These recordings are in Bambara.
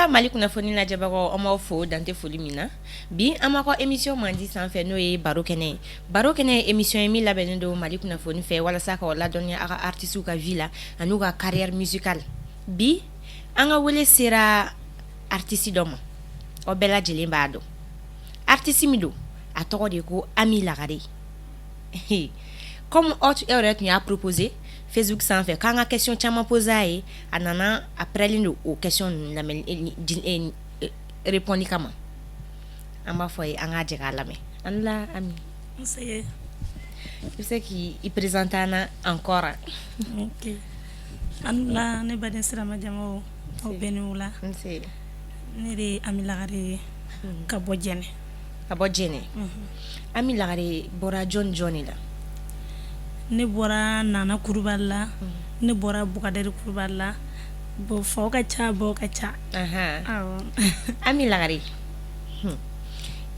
Mali kunnafoni lajɛbagaw an b'aw fo dante foli min na bi an b'a ka émission mandi sanfɛ n'o ye baro kɛnɛ ye baro kɛnɛ ye émission ye min labɛnnen don Mali kunnafoni fɛ walasa k'aw ladɔnniya a ka artistes ka vie la an'u ka carrière musicale bi an ka wele sera artiste dɔ ma aw bɛɛ lajɛlen b'a dɔn artiste min don a tɔgɔ de ko Ami Lagare comme yɛrɛ tun y'a proposé Facebook sanfɛ k'an ka question caman poser a ye a nana a prêlen don o question ninnu répondre kama an b'a fɔ ye an k'a jɛ k'a lamɛn an la Ami i bɛ se k'i présenter an na encore ok an la ne baden sirama jamaw aw bɛɛ ni wula ne de ye Ami Lagare ye ka bɔ Jɛnɛ Ami Lagare bɔra jɔn la ne bɔra Nana Kulibali la ne bɔra Bukadari Kulibali la bon faw ka ca bɔ ka ca Ami Lagare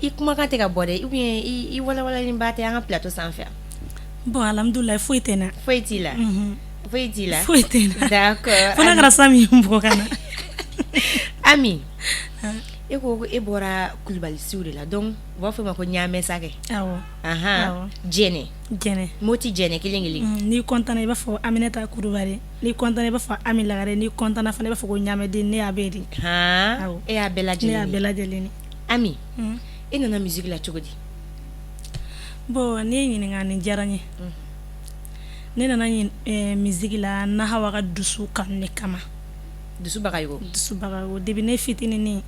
i kumakan tɛ ka bɔ dɛ ou bien i walawalalen ba tɛ an ka plateau sanfɛ bon alhamdulillah foyi tɛ na foyi t'i la foyi tɛ na d'accord fana kɛra sa min bɔ ka na Ami e ko e bɔra Kulubalisiw de la donc u b'a fɔ ma ko ɲaamɛsa kɛ Jɛnɛ moti Jɛnɛ kelen kelen n'i content i b'a fɔ Aminata Kulibali n'i content i b'a fɔ Ami Lagare n'i content fana i b'a fɔ ko ɲaamɛden ne y'a bɛɛ de e y'a bɛɛ lajɛlen ne y'a bɛɛ lajɛlen Ami e nana musique la cogo di bon ne ɲininka nin diyara n ye ne nana musique la Nahawa ka dusu kanu ne kama dusu bagayogo depuis ne fitinin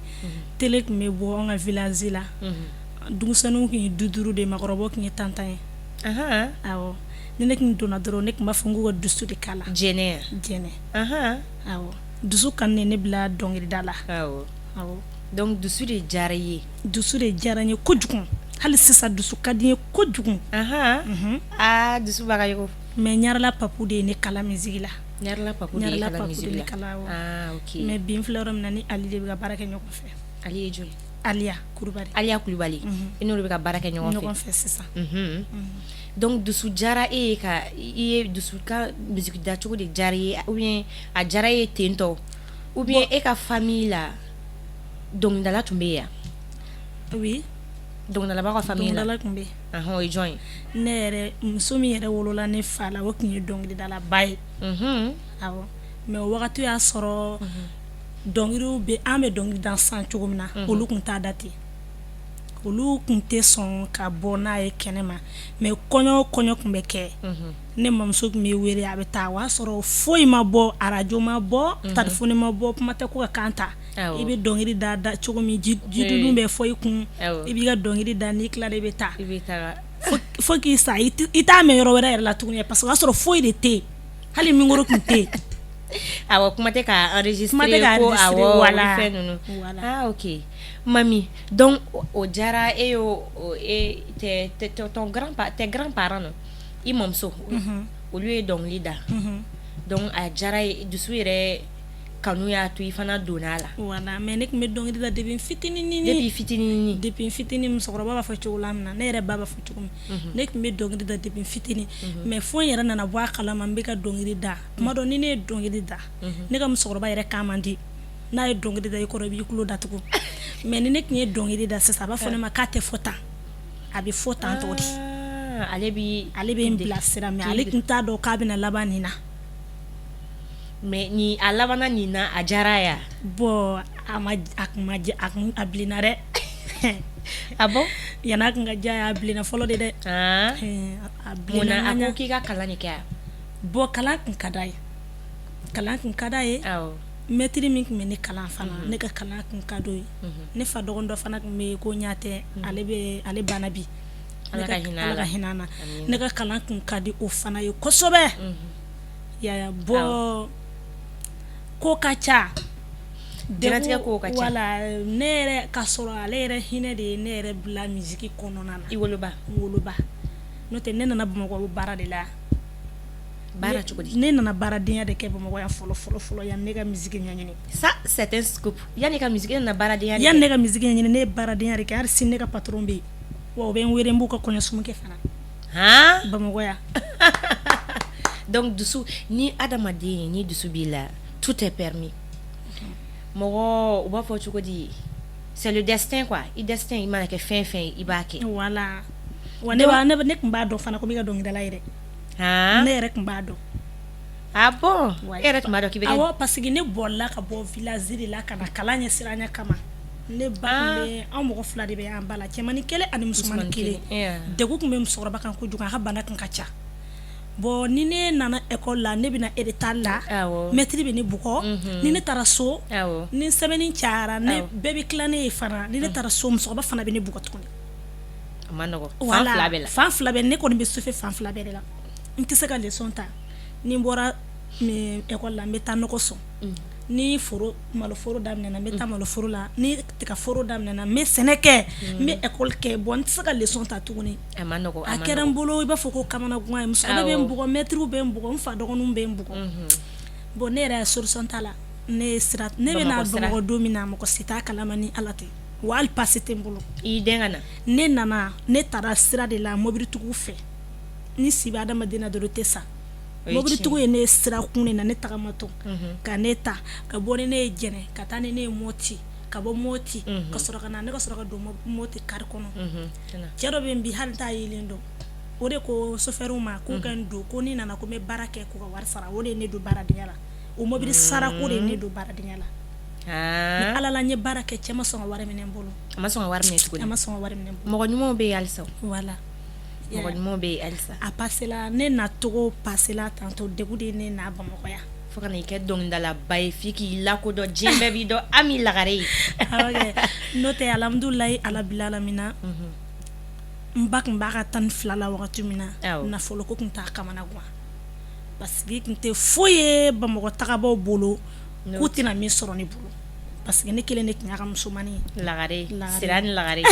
télé tun bɛ bɔ an ka village la denmisɛnninw tun ye 5 de makɔrɔbaw tun ye 10 ye awɔ ni ne tun donna dɔrɔn ne tun b'a fɔ n k'u ka dusu de kala Jɛnɛ awɔ dusu kanu ne bila dɔnkilida la awɔ donc dusu de diyara i ye dusu de diyara n ye kojugu hali sisan dusu ka di n ye kojugu dusu bagayogo mais Ɲarela Papu de ye ne kala musique la Ɲarela Papu de ye kala musique la ok mais bi n filɛ yɔrɔ min na ni Ali de bɛ ka baara kɛ ɲɔgɔn fɛ Ali ye jɔn Aliya Kulibali i n'olu bɛ ka baara kɛ ɲɔgɔn fɛ sisan donc dusu diyara e ye ka i ye dusu ka musique da cogo de diyara i ye ou bien a diyara e ye ten tɔ ou bien e ka famille la dɔnkilidala tun bɛ yen oui dɔnkilidala ka famille la tun bɛ yen o ye jɔn ye ne yɛrɛ muso min yɛrɛ wolola ne fa la o tun ye dɔnkilidala ba ye awɔ mais o wagati y'a sɔrɔ dɔnkiliw bɛ an bɛ dɔnkili da san cogo min na olu tun t'a da ten olu tun tɛ sɔn ka bɔ n'a ye kɛnɛma mais kɔɲɔ o kɔɲɔ tun bɛ kɛ ne mamuso tun bɛ wele a bɛ taa o y'a sɔrɔ foyi ma bɔ arajo ma bɔ telefɔni ma bɔ kuma tɛ ko ka kan ta i bɛ dɔnkili da cogo min jidunu bɛ fɔ i kun i b'i ka dɔnkili da n'i tilala i bɛ taa fo k'i sa i t'a mɛn yɔrɔ wɛrɛ yɛrɛ la tuguni parce que o y'a sɔrɔ foyi de tɛ yen hali mingoro tun tɛ yen awɔ kuma tɛ ka enregistrer ko awɔ fɛn ninnu ok mami donc o diyara e y'o tes grands-parents non i mamuso olu ye dɔnkili da donc a diyara ye dusu yɛrɛ kanu y'a to i fana donna la voilà mais ne tun bɛ dɔnkili da depuis fitinin musokɔrɔba b'a fɔ cogo la min na ne yɛrɛ ba b'a fɔ cogo min ne tun bɛ dɔnkili da depuis fitinin mais fo n yɛrɛ nana bɔ a kalama n bɛ ka dɔnkili da tuma dɔ ni ne ye dɔnkili da ne ka musokɔrɔba yɛrɛ kan man di n'a ye dɔnkili da i kɔrɔ i b'i tulo datugu mais ni ne tun ye dɔnkili da sisan a b'a fɔ ne ma k'a tɛ fɔ tan a bɛ fɔ tan tɔ de ale bɛ n bilasira mais ale tun t'a dɔn k'a bɛna laban nin na mais ni a labanna nin na a diyara ya bon a bilenna dɛ a bon yan'a kun ka diya a bilenna fɔlɔ de dɛ a bilenna a ko k'i ka kalan de kɛ bon kalan kun ka d'a ye maître min tun bɛ ne kalan fana ne ka kalan kun ka d'o ye ne fa dɔgɔnin dɔ fana tun bɛ yen ko ɲatɛ ale banna bi Ala ka hinɛ na ne ka kalan kun ka di o fana ye kosɛbɛ yaya bɔ ko ka ca diɲɛlatigɛ ko ka ca wala ne yɛrɛ ka sɔrɔ ale yɛrɛ hinɛ de ye ne yɛrɛ bila musique kɔnɔna na i woloba n'o tɛ ne nana Bamakɔ baara de la baara cogo di ne nana baaradenya de kɛ Bamakɔ yan fɔlɔ yan ne ka musique ɲɛɲini ça c'est un scoop yanni ka musique nana baaradenya yan ne ka musique ɲɛɲini ne ye baaradenya de kɛ hali sini ne ka patron bɛ yen wa o bɛ n wele n b'u ka kɔɲɔsumu kɛ fana Bamakɔ yan donc dusu ni adamaden ni dusu b'i la tout est permis mɔgɔ u b'a fɔ cogo di c'est le destin quoi i destin i mana kɛ fɛn fɛn i b'a kɛ voilà wa ne kun b'a dɔn fana ko bɛ ka dɔnkilidala ye dɛ ne yɛrɛ kun b'a dɔn ah bon e yɛrɛ tun b'a dɔn k'i bɛ kɛ awɔ parce que ne bɔla ka bɔ village de la ka na kalan ɲɛ siranya kama ne ba kun bɛ an mɔgɔ 2 de bɛ an ba la cɛmanin 1 ani musomanin 1 degun kun bɛ musokɔrɔba kan kojugu a ka bana kun ka ca bon ni ne nana école la ne bɛna état la maître bɛ ne bugɔ ni ne taara so ni sɛbɛnni cayara ne bɛɛ bɛ tila ne ye fana ni ne taara so musokɔrɔba fana bɛ ne bugɔ tuguni a ma nɔgɔ fan 2 bɛɛ la fan 2 bɛɛ ne kɔni bɛ souffrir fan 2 bɛɛ de la n tɛ se ka leçon ta ni n bɔra école la n bɛ taa nɔgɔ sɔn ni maloforo daminɛna n bɛ taa maloforo la ni tigaforo daminɛna n bɛ sɛnɛ kɛ n bɛ école kɛ bon n tɛ se ka leçon ta tuguni a ma nɔgɔ a kɛra n bolo i b'a fɔ ko kamanagan ye musokɔrɔba bɛ n bugɔ maître bɛ n bugɔ n fa dɔgɔninw bɛ n bugɔ bon ne yɛrɛ solution t'a la ne bɛ na Bamakɔ don min na mɔgɔ si t'a kalama ni Ala tɛ wa hali passe tɛ n bolo i den ka na ne nana ne taara sira de la mobilitigiw fɛ ni si bɛ adamaden na dɔrɔn tɛ sa mobilitigiw ye ne sira kun de na ne tagamatɔ ka ne ta ka bɔ ni ne ye Jɛnɛ ka taa ni ne ye Moti ka bɔ Moti ka sɔrɔ ka na ne ka sɔrɔ ka don Moti kari kɔnɔ cɛ dɔ bɛ n bi hali t'a yelen dɔn o de ko chauffeur ma k'u ka n don ko ni nana ko n bɛ baara kɛ k'u ka wari sara o de ye ne don baaradenya la o mobili sara ko de ye ne don baaradenya la ni Ala la n ye baara kɛ cɛ ma sɔn ka wari minɛ n bolo a ma sɔn ka wari minɛ tuguni a ma sɔn ka wari minɛ n bolo mɔgɔ ɲumanw bɛ yen halisa voilà mɔgɔ ɲumanw bɛ yen halisa a passela ne na togo passela tantôt degun de ne na Bamakɔ yan fo kana i kɛ dɔnkilidalaba ye f'i k'i lakodɔn diɲɛ bɛɛ b'i dɔn Ami Lagare n'o tɛ alhamdulilayi ala bila alamina n ba kun b'a ka 12 la wagati min na nafolo ko kun t'a kamana gan parce que kun tɛ foyi ye Bamakɔ tagabaw bolo k'u tɛna min sɔrɔ ne bolo parce que ne kelen de kun y'a ka musomanin Lagare Sira ni Lagare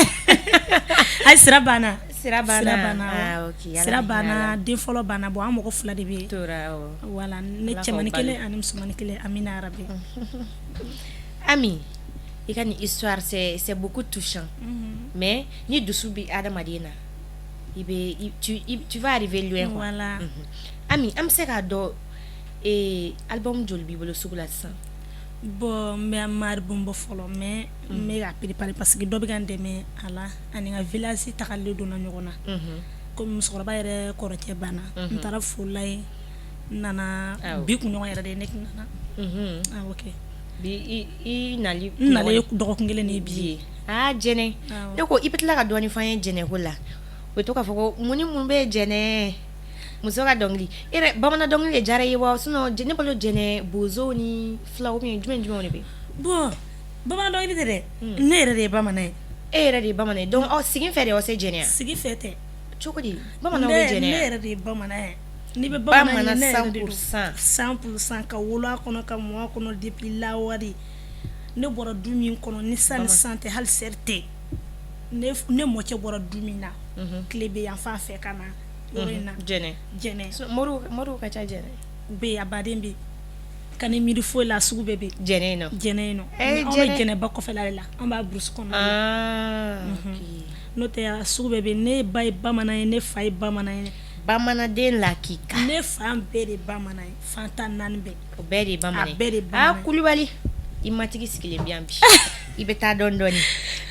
ayi sira banna sira banna den fɔlɔ banna bon an mɔgɔ 2 de bɛ tora voilà ne cɛmanin 1 ani musomanin 1 Amina Arabi Ami i ka ni histoire c'est beaucoup touchant mais ni dusu bi adamaden na tu vas arriver loin quoi voilà Ami an bɛ se k'a dɔn album joli b'i bolo sugu la sisan bon n bɛ album bɔ fɔlɔ mais n bɛ k'a préparer parce que dɔ bɛ ka n dɛmɛ a la ani ka village tagalen donna ɲɔgɔn na comme musokɔrɔba yɛrɛ kɔrɔkɛ banna n taara folila ye n nana bi kunɲɔgɔn yɛrɛ de ne kun nana ok bi i nali dɔgɔkun 1 de ye bi ye Jɛnɛ ne ko i bɛ tila ka dɔɔni fɔ an ye Jɛnɛ ko la o to k'a fɔ ko mun ni mun bɛ Jɛnɛ muso ka dɔnkili bamanan dɔnkili de diyara i ye wa sinon ne bolo Jɛnɛ bozo ni fila jumɛn de bɛ bon bamanan dɔnkili tɛ dɛ ne yɛrɛ de ye bamanan ye e yɛrɛ de ye bamanan ye donc sigi fɛ de aw se Jɛnɛ sigi fɛ tɛ cogo di bamananw bɛ Jɛnɛ ne yɛrɛ de ye bamanan ye ni bɛ bamanan ne yɛrɛ de don 100% ka wolo a kɔnɔ ka mɔ a kɔnɔ depuis lawari ne bɔra du min kɔnɔ ni san tɛ hali sɛri tɛ ne mɔcɛ bɔra du min na tile bɛ yan fan fɛ ka na yɔrɔ in na Jɛnɛ moriw ka ca Jɛnɛ bɛ yen a baden bɛ ka ni miiri foyi la sugu bɛɛ bɛ Jɛnɛ in nɔ anw bɛ Jɛnɛba kɔfɛla de la an b'a brousse kɔnɔ n'o tɛ sugu bɛɛ bɛ ne ba ye bamanan ye ne fa ye bamanan ye bamananden lakika ne fan bɛɛ de bamanan ye fan 4 bɛɛ o bɛɛ de ye bamanan ye a bɛɛ de bamanan Kulibali i matigi sigilen bi yan bi i bɛ taa dɔɔni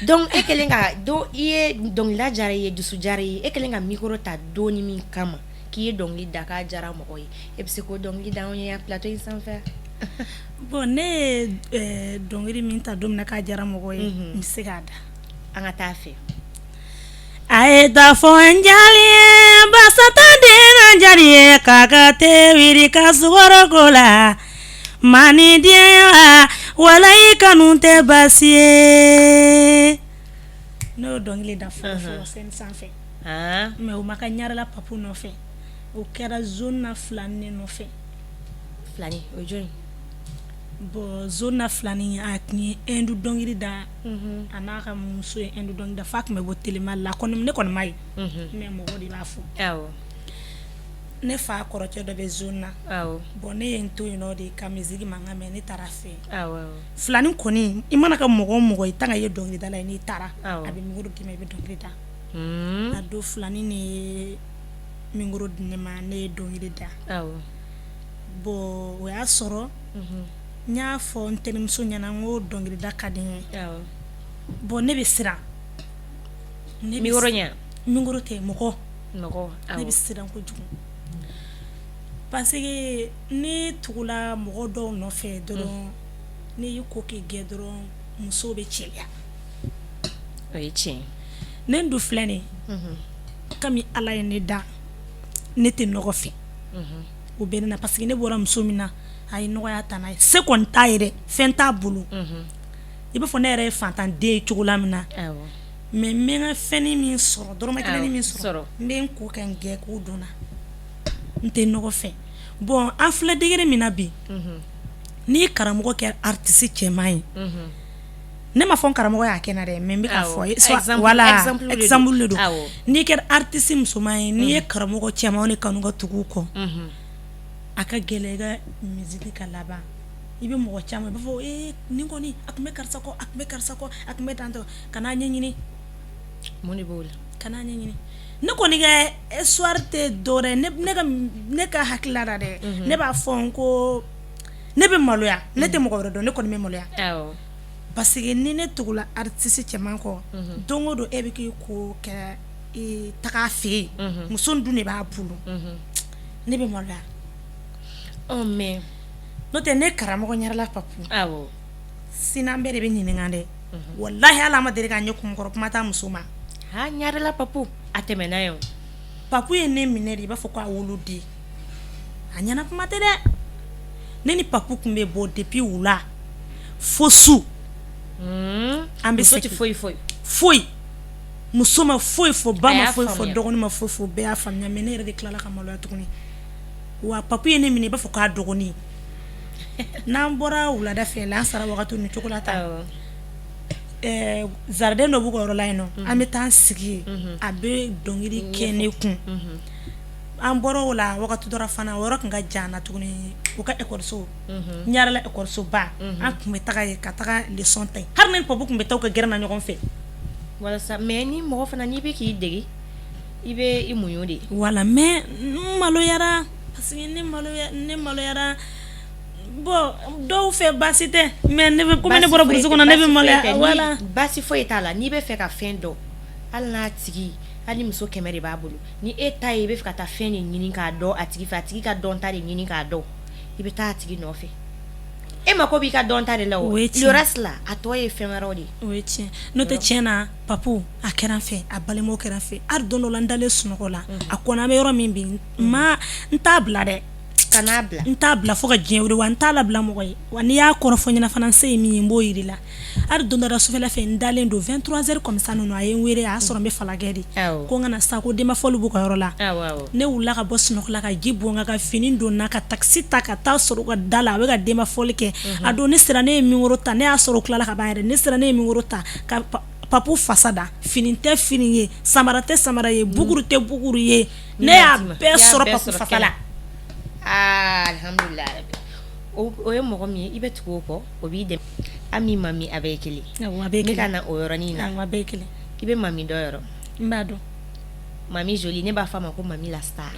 donc e kelen ka i ye dɔnkilida diyara i ye dusu diyara i ye e kelen ka micro ta donni min kama k'i ye dɔnkili da k'a diyara mɔgɔ ye e bɛ se k'o dɔnkili da anw ye yan plateau in sanfɛ bon ne ye dɔnkili min ta don min na k'a diyara mɔgɔ ye n bɛ se k'a da an ka taa fɛ a ye ta fɔ n jali ye basata den jali ye k'a ka te wiri ka sukaro ko la mani den wala i kanu tɛ baasi ye ne y'o dɔnkili da fɔlɔ scène sanfɛ mais o ma ka ɲarala papu nɔfɛ o kɛra zone na filani nɔfɛ filani o jɔn bon zone na filani a tun ye hindu dɔnkili da a n'a ka muso ye hindu dɔnkili da f'a tun bɛ bɔ telema la ne kɔni ma ye mais mɔgɔ de b'a fɔ ne fa kɔrɔkɛ dɔ bɛ zone na bon ne ye n to yen nɔ de ka musique mankan mɛn ne taara fɛ filani kɔni i mana ka mɔgɔ o mɔgɔ i tanga ye dɔnkilidala ye n'i taara a bɛ micro d'i ma i bɛ dɔnkili da a don filani ne ye micro di ne ma ne ye dɔnkili da bon o y'a sɔrɔ n y'a fɔ n terimuso ɲɛna n ko dɔnkilida ka di n ye awɔ bon ne bɛ siran micro ɲɛ micro tɛ mɔgɔ mɔgɔ ne bɛ siran kojugu parce que ne tugula mɔgɔ dɔw nɔfɛ dɔrɔn ne y'i ko k'i gɛn dɔrɔn musow bɛ cɛya o ye tiɲɛ ne dun filɛ nin kami ala ye ne da ne tɛ nɔgɔ fɛ o bɛ ne na parce que ne bɔra muso min na a ye nɔgɔya ta n'a ye se kɔni t'a ye dɛ fɛn t'a bolo i b'a fɔ ne yɛrɛ ye fantanden ye cogo la min na mais n bɛ n ka fɛnni min sɔrɔ dɔrɔmɛ kelen min sɔrɔ n bɛ n ko kɛ n gɛn k'o donna n tɛ nɔgɔ fɛ bon an filɛ degré min na bi n'i karamɔgɔ kɛ artiste cɛman ye ne ma fɔ n karamɔgɔ y'a kɛ na dɛ mais n bɛ ka fɔ voilà exemple de don n'i kɛra artiste musoman ye n'i ye karamɔgɔ cɛman ni kanu ka tugu kɔ a ka gɛlɛn i ka musique ka laban i bɛ mɔgɔ caman i b'a fɔ nin kɔni a tun bɛ karisa kɔ a tun bɛ karisa kɔ a tun bɛ tantɔ kana ɲɛɲini mun de b'o la kana ɲɛɲini ne kɔni ka histoire tɛ dɔwɛrɛ ne ka hakilila la dɛ ne b'a fɔ n ko ne bɛ maloya ne tɛ mɔgɔ wɛrɛ dɔn ne kɔni bɛ maloya parce que ni ne tugula artiste cɛman kɔ don o don e bɛ k'i ko kɛ taga fɛ yen muso dun de b'a bolo ne bɛ maloya mais n'o tɛ ne karamɔgɔ ɲɛrɛla papu sinan bɛɛ de bɛ ɲininka dɛ wallahi ala ma deli k'a ɲɛ kunkɔrɔ kuma t'a muso ma ɲɛrɛla papu a tɛmɛna ye papu ye ne minɛ de i b'a fɔ ko a woloden a ɲɛna kuma tɛ dɛ ne ni papu tun bɛ bɔ depuis wula fo su an bɛ segin foyi muso ma foyi fɔ ba ma foyi fɔ dɔgɔnin ma foyi fɔ bɛɛ y'a faamuya mais ne yɛrɛ de tilala ka maloya tuguni wa papu ye ne minɛ i b'a fɔ k'a dɔgɔnin n'an bɔra wulada fɛ la an sara wagati ni cogo la tan jardin dɔ b'u ka yɔrɔ la yen nɔ an bɛ taa an sigi yen a bɛ dɔnkili kɛ ne kun an bɔra o la wagati dɔ fana o yɔrɔ tun ka jan na tuguni u ka ekɔliso n yɛrɛla ekɔlisoba an tun bɛ taga yen ka taga leçon ta yen hali ne ni papu tun bɛ taa u ka gɛrɛ na ɲɔgɔn fɛ walasa mais ni mɔgɔ fana n'i bɛ k'i dege i bɛ i muɲu de wala mais n maloyara parce que ne maloyara bon dɔw fɛ baasi tɛ mais ne bɛ komi ne bɔra burusi kɔnɔ ne bɛ maloya wala baasi foyi t'a la n'i bɛ fɛ ka fɛn dɔn hali n'a tigi hali muso 100 de b'a bolo ni e ta ye i bɛ fɛ ka taa fɛn de ɲini k'a dɔn a tigi fɛ a tigi ka dɔn ta de ɲini k'a dɔn i bɛ taa a tigi nɔfɛ e mako b'i ka dɔn ta de la o le reste la a tɔ ye fɛn wɛrɛw de o ye tiɲɛ n'o tɛ tiɲɛ na papu a kɛra n fɛ a balimaw kɛra n fɛ hali don dɔ la n dalen sunɔgɔ la a kɔnɔ an bɛ yɔrɔ min bi n t'a bila dɛ kana bila n t'a bila fo ka diɲɛ wuli wa n t'a labila mɔgɔ ye wa n'i y'a kɔrɔfɔ ɲɛna fana n se ye min ye n b'o yir'i la hali don dɔ la sufɛla fɛ n dalen don 23h comme ça ninnu a ye n wele a y'a sɔrɔ n bɛ falakɛ de ko n kana sa ko denbafɔli b'u ka yɔrɔ la ne wulila ka bɔ sunɔgɔ la ka ji bɔn ka fini don na ka taxi ta ka taa sɔrɔ u ka da la a bɛ ka denbafɔli kɛ a don ne sera ne ye mingoro ta ne y'a sɔrɔ u tilala ka ban yɛrɛ ne sera ne ye mingoro ta ka papu fasa da fini tɛ fini ye samara tɛ samara ye buguru tɛ buguru ye ne y'a bɛɛ sɔrɔ papu fasa la alhamdulillah o ye mɔgɔ min ye i bɛ tugu o kɔ o b'i dɛmɛ ami mami a bɛɛ ye kelen ne ka na o yɔrɔnin na a bɛɛ ye kelen i bɛ mami dɔ yɔrɔ n b'a dɔn mami jolie ne b'a fɔ a ma ko mami la star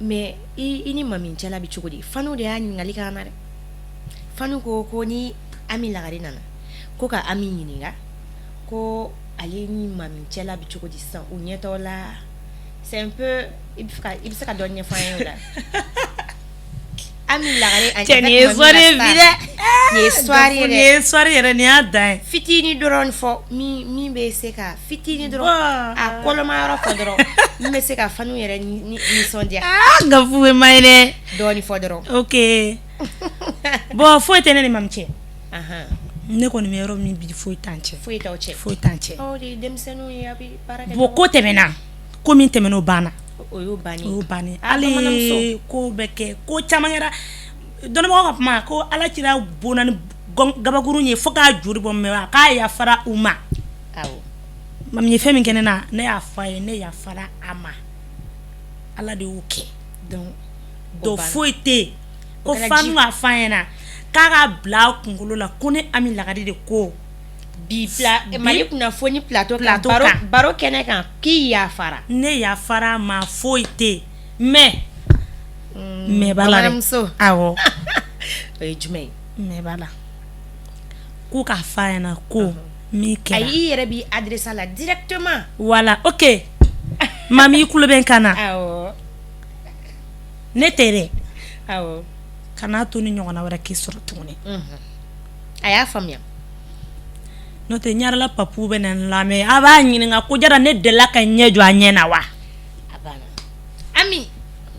mais i ni mami cɛla bɛ cogo di Fanu de y'a ɲininkali k'an na dɛ Fanu ko ni Ami Lagare nana ko ka Ami ɲininka ko ale ni mami cɛla bɛ cogo di sisan u ɲɛtɔ la c'est un peu i bɛ se ka dɔ ɲɛfɔ an ye o la Ami Lagare a ni histoire bi dɛ ni histoire yɛrɛ ni y'a dan ye fitini dɔrɔn fɔ min bɛ se ka fitini dɔrɔn a kɔlɔma yɔrɔ fɔ dɔrɔn min bɛ se ka Fanu yɛrɛ nisɔndiya nka fu bɛ ma ye dɛ dɔɔni fɔ dɔrɔn ok bon foyi tɛ ne ni mami cɛ ne kɔni bɛ yɔrɔ min bi foyi t'an cɛ foyi t'aw cɛ foyi t'an cɛ aw de ye denmisɛnninw ye a bɛ baara kɛ bon ko tɛmɛna ko min tɛmɛna o banna o y'o bannen hali ko bɛ kɛ ko caman kɛra dɔnnibagaw ka kuma ko ala cira bona ni gabakurun ye fo k'a juri bɔ mɛ a k'a yafara u ma mami ye fɛn min kɛ ne na ne y'a fɔ a ye ne yafara a ma ala de y'o kɛ donc foyi tɛ yen ko Fanu k'a fɔ an ɲɛna k'a ka bila a kunkolo la ko ne Ami Lagare de ko bi Mali kunnafoni plateau kan baro kɛnɛ kan k'i yafara ne yafara ma foyi tɛ yen mais b'a la dɛ awɔ o ye jumɛn ye mais bala k'u k'a f'a ɲɛna ko min kɛra ayi i yɛrɛ b'i adresse la directement voilà ok mami i kulo bɛ n kan na awɔ ne tɛ dɛ awɔ kana to ni ɲɔgɔnna wɛrɛ k'i sɔrɔ tuguni a y'a faamuya n'o tɛ ɲarala papu bɛ na n lamɛn a b'a ɲininka ko jara ne delila ka ɲɛ jɔ a ɲɛ na wa a banna Ami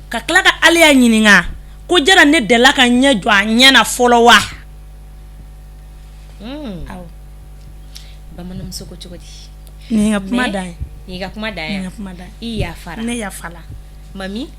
ka tila ka Aliya ɲininka ko jara ne delila ka ɲɛ jɔ a ɲɛ na fɔlɔ wa awɔ bamananmuso ko cogo di nin ka kuma dan ye nin ka kuma dan ye i yafara ne yafala mami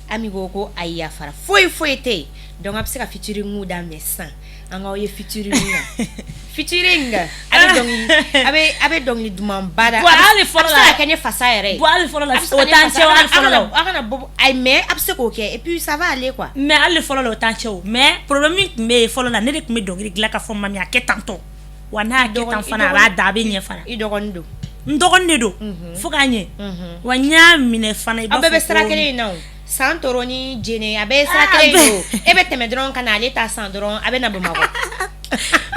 Ami ko a yafara foyi tɛ yen donc a bɛ se ka featuring daminɛ sisan an k'aw ye featuring na featuring a bɛ dɔnkili duman ba da hali fɔlɔ la a bɛ se ka kɛ ne fasa yɛrɛ ye hali fɔlɔ la o t'an cɛ hali fɔlɔ la a kana bɔ ayi mais a bɛ se k'o kɛ et puis ça va aller quoi mais hali fɔlɔ la o t'an cɛ o mais problème min tun bɛ yen fɔlɔ la ne de tun bɛ dɔnkili dilan ka fɔ mami a kɛ tantɔ wa n'a y'a kɛ tan fana a b'a da a bɛ ɲɛ fana i dɔgɔnin don n dɔgɔnin de don fo k'a ɲɛ wa n y'a minɛ fana i b'a fɔ ko aw bɛɛ bɛ sira kelen in na o san toro ni jene a bɛ sira kelen in don e bɛ tɛmɛ dɔrɔn ka na ale ta san dɔrɔn a bɛ na Bamakɔ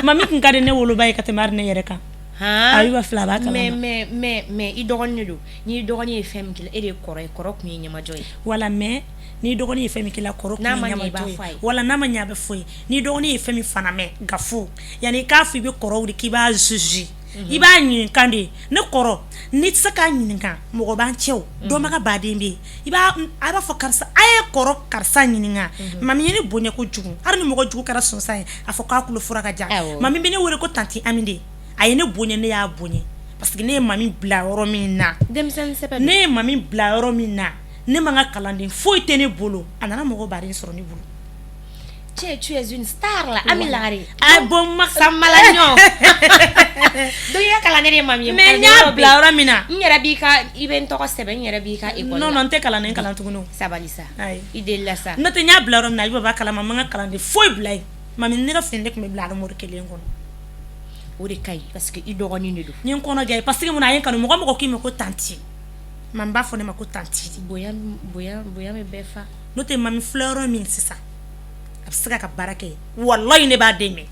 mami kun ka di ne woloba ye ka tɛmɛ hali ne yɛrɛ kan ayiwa fila b'a kalama mais i dɔgɔnin de don ni dɔgɔnin ye fɛn min kɛ e de ye kɔrɔ ye kɔrɔ kun ye ɲɛmajɔ ye wala mais ni dɔgɔnin ye fɛn min kɛ kɔrɔ kun ye ɲɛmajɔ ye wala n'a ma ɲɛ a bɛ fɔ ye ni dɔgɔnin ye fɛn min fana mɛn gafo yanni k'a fɔ i bɛ kɔrɔw de k'i b'a juger i b'a ɲininka de ne kɔrɔ ni tɛ se k'a ɲininka mɔgɔ b'an cɛw dɔnbaga baden bɛ yen a b'a fɔ karisa a ye kɔrɔ karisa ɲininka mami ye ne bonya kojugu hali ni mɔgɔ jugu kɛra sɔnsan ye a fɔ k'a kulo fura ka jan mami bɛ ne wele ko tanti Ami de a ye ne bonya ne y'a bonya parce que ne ye mami bila yɔrɔ min na ne ye mami bila yɔrɔ min na ne man ka kalanden foyi tɛ ne bolo a nana mɔgɔ baden sɔrɔ ne bolo tu es une star là Ami Lagare bon Samalagnon donc ya kalanden de mami mais nya bila yɔrɔ min na n yɛrɛ b'i ka i bɛ n tɔgɔ sɛbɛn n yɛrɛ b'i ka école non n tɛ kalanden kalan tuguni sabali sa i delila sa n'o tɛ nya bila yɔrɔ min na i b'a kalama man ka kalanden foyi bila yen mami ne ka fini de tun bɛ bila armoire kelen kɔnɔ o de ka ɲi parce que i dɔgɔnin de don n ye n kɔnɔ ja parce que mun na a ye kanu mɔgɔ k'i ma ko tanti mami b'a fɔ ne ma ko tanti bonya bɛ bɛɛ fa n'o tɛ mami filɛ yɔrɔ min sisan a bɛ se ka baara kɛ wallahi ne b'a dɛmɛ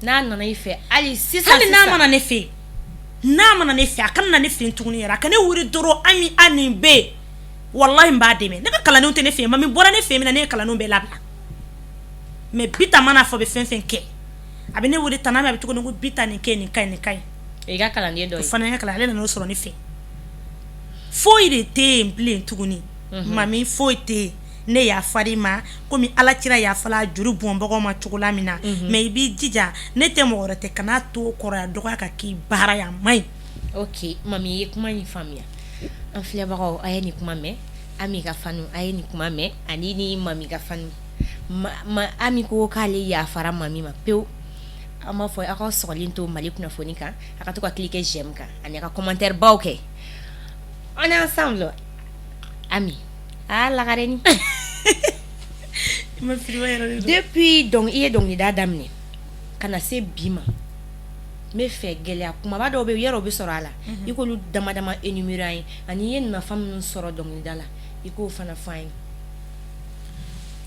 n'a nana i fɛ hali n'a mana ne fɛ a kana na ne fɛ tuguni yɛrɛ a ka ne wuri dɔrɔn Ami a nin bɛ wallahi n b'a dɛmɛ ne ka kalandenw tɛ ne fɛ mami bɔra ne fɛ min na ne ye kalandenw bɛɛ labila mais bita mana fɔ bɛ fɛn kɛ a bɛ ne wuri tana a bɛ tuguni ko bita nin kɛ nin ka ɲi i ka kalanden dɔ ye fana ya kalanden ale nana sɔrɔ ne fɛ foyi de tɛ yen bilen tuguni mami foyi tɛ yen ne yafari ma komi Ala kira yafala juru bɔnbagaw ma cogo la min na mais i b'i jija ne tɛ mɔgɔ wɛrɛ tɛ kana to kɔrɔya dɔgɔya ka k'i baara ya maɲi ok mami i ye kuma in faamuya an filɛbagaw a ye nin kuma mɛn Ami ka fanu a ye nin kuma mɛn ani ni mami ka fanu Ami ko k'ale yafara mami ma pewu an b'a fɔ aw ka sɔgɔlen to Mali kunnafoni kan a ka to ka cliquer j'aime kan ani ka commentaire baw kɛ on est ensemble Ami Lagareni depuis donc i ye dɔnkilida daminɛ ka na se bi ma n bɛ fɛ gɛlɛya kumaba dɔw bɛ yɔrɔ bɛ sɔrɔ a la i k'olu dama énumérer an ye ani i ye nafa minnu sɔrɔ dɔnkilida la i k'o fana fɔ an ye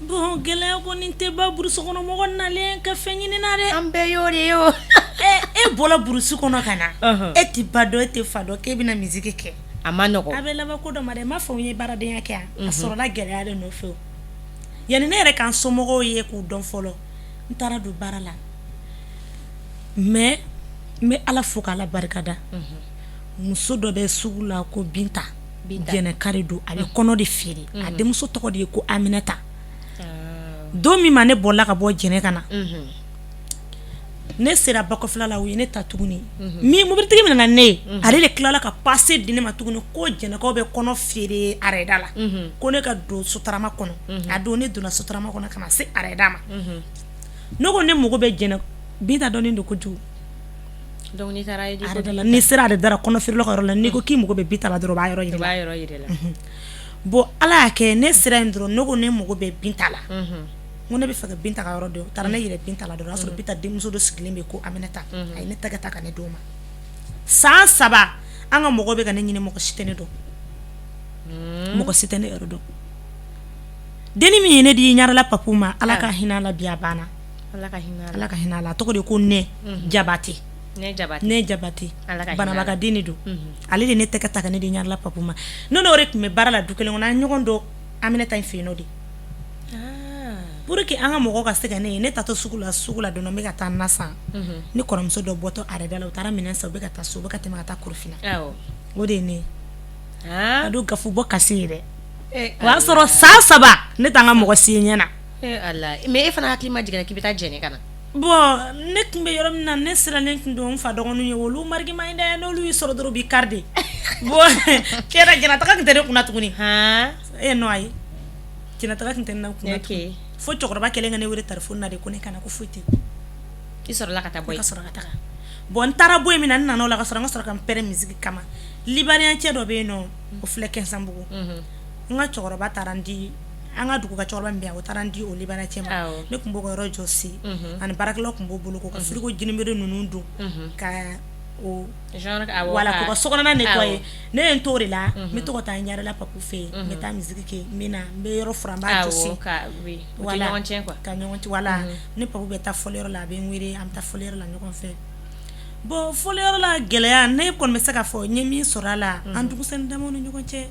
bon gɛlɛya kɔni tɛ ban burusi kɔnɔ mɔgɔ nalen ka fɛn ɲini na dɛ an bɛɛ y'o de ye o e bɔra burusi kɔnɔ ka na e tɛ ba dɔn e tɛ fa dɔn k'e bɛna musique kɛ a ma nɔgɔ a bɛ laban ko dɔ ma dɛ n m'a fɔ n ye baaradenya kɛ a sɔrɔla gɛlɛya de nɔfɛ o yanni ne yɛrɛ k'an somɔgɔw ye k'u dɔn fɔlɔ n taara don baara la mais n bɛ Ala fo k'Ala barikada muso dɔ bɛ sugu la ko Binta Jɛnɛkari don a bɛ kɔnɔ de feere a denmuso tɔgɔ de ye ko Aminata don min ma ne bɔla ka bɔ Jɛnɛ ka na ne sera bakɔfila la u ye ne ta tuguni mobilitigi min nana ne ye ale de tilala ka passe di ne ma tuguni ko Jɛnɛkaw bɛ kɔnɔ feere arrêt la ko ne ka don Sotarama kɔnɔ a don ne donna Sotarama kɔnɔ ka na se arrêt ma ne ko ne mago bɛ Jɛnɛ Binta dɔnnen don kojugu donc ni taara ni sera arrêt la kɔnɔ feerela ka yɔrɔ la n'i ko k'i mago bɛ Binta la dɔrɔn o b'a yɔrɔ yira la bon Ala y'a kɛ ne sera yen dɔrɔn ne ko ne mago bɛ Binta la n ko ne bɛ fɛ ka Binta ka yɔrɔ dɔn taara ne yɛrɛ Binta la dɔrɔn o y'a sɔrɔ Binta denmuso dɔ sigilen bɛ ko Aminata a ye ne tɛgɛ ta ka ne d'o ma san 3 an ka mɔgɔ bɛ ka ne ɲini mɔgɔ si tɛ ne dɔn mɔgɔ si tɛ ne yɛrɛ dɔn deni min ye ne di ɲarala papu ma ala ka hinɛ la biya banna ala ka hinɛ la tɔgɔ de ko ne jabate ne jabate banabaga den de don ale de ne tɛgɛ ta ka ne di ɲarala papu ma ne n'o de tun bɛ baara la du kelen kɔnɔ an ɲɔgɔn dɔn an bɛna taa in fɛ yen nɔ de pour que an ka mɔgɔ ka se ka ne ye ne tatɔ sugu la don n bɛ ka taa na san ni kɔrɔmuso dɔ bɔtɔ arɛda la u taara minɛn san u bɛ ka taa so u bɛ ka tɛmɛ ka taa Korofina o de ye ne a don gafu bɔ kasi ye dɛ o y'a sɔrɔ san 3 ne t'an ka mɔgɔ si ye ɲɛna mais e fana hakili ma jiginna k'i bɛ taa jɛnɛ ka na bon ne tun bɛ yɔrɔ min na ne siralen tun don n fa dɔgɔninw ye olu marigi ma ɲi dɛ n'olu y'i sɔrɔ dɔrɔn u b'i kari de bon tiɲɛna jɛnataga tun tɛ ne kunna tuguni non ayi jɛnataga tun tɛ ne kunna tuguni fo cɛkɔrɔba kelen ka ne wele telefɔni na de ko ne kana ko foyi tɛ i sɔrɔla ka taa bɔ yen ka sɔrɔ ka taga bon n taara bɔ yen min na n nana o la ka sɔrɔ n ka sɔrɔ ka n pɛrɛn misigi kama libaniyɛn cɛ dɔ bɛ yen nɔ o filɛ Kɛnsanbugu n ka cɛkɔrɔba taara n di an ka dugu ka cɛkɔrɔba min bɛ yan o taara n di o libaniyɛn cɛ ma ne tun b'o ka yɔrɔ jɔsi ani baarakɛlaw tun b'o bolo k'o ka frigo jinibere ninnu don ka o wala k'u ka sokɔnɔna nettoyer ne ye n t'o de la n bɛ to ka taa n ɲarela papu fɛ yen n bɛ taa misigi kɛ n bɛ na n bɛ yɔrɔ furan n b'a jɔsi wala ka ɲɔgɔn cɛ wala ne papu bɛ taa fɔliyɔrɔ la a bɛ n wele an bɛ taa fɔliyɔrɔ la ɲɔgɔn fɛ bon fɔliyɔrɔ la gɛlɛya ne kɔni bɛ se ka fɔ n ye min sɔrɔ a la an dugusɛn damaw ni ɲɔgɔn cɛ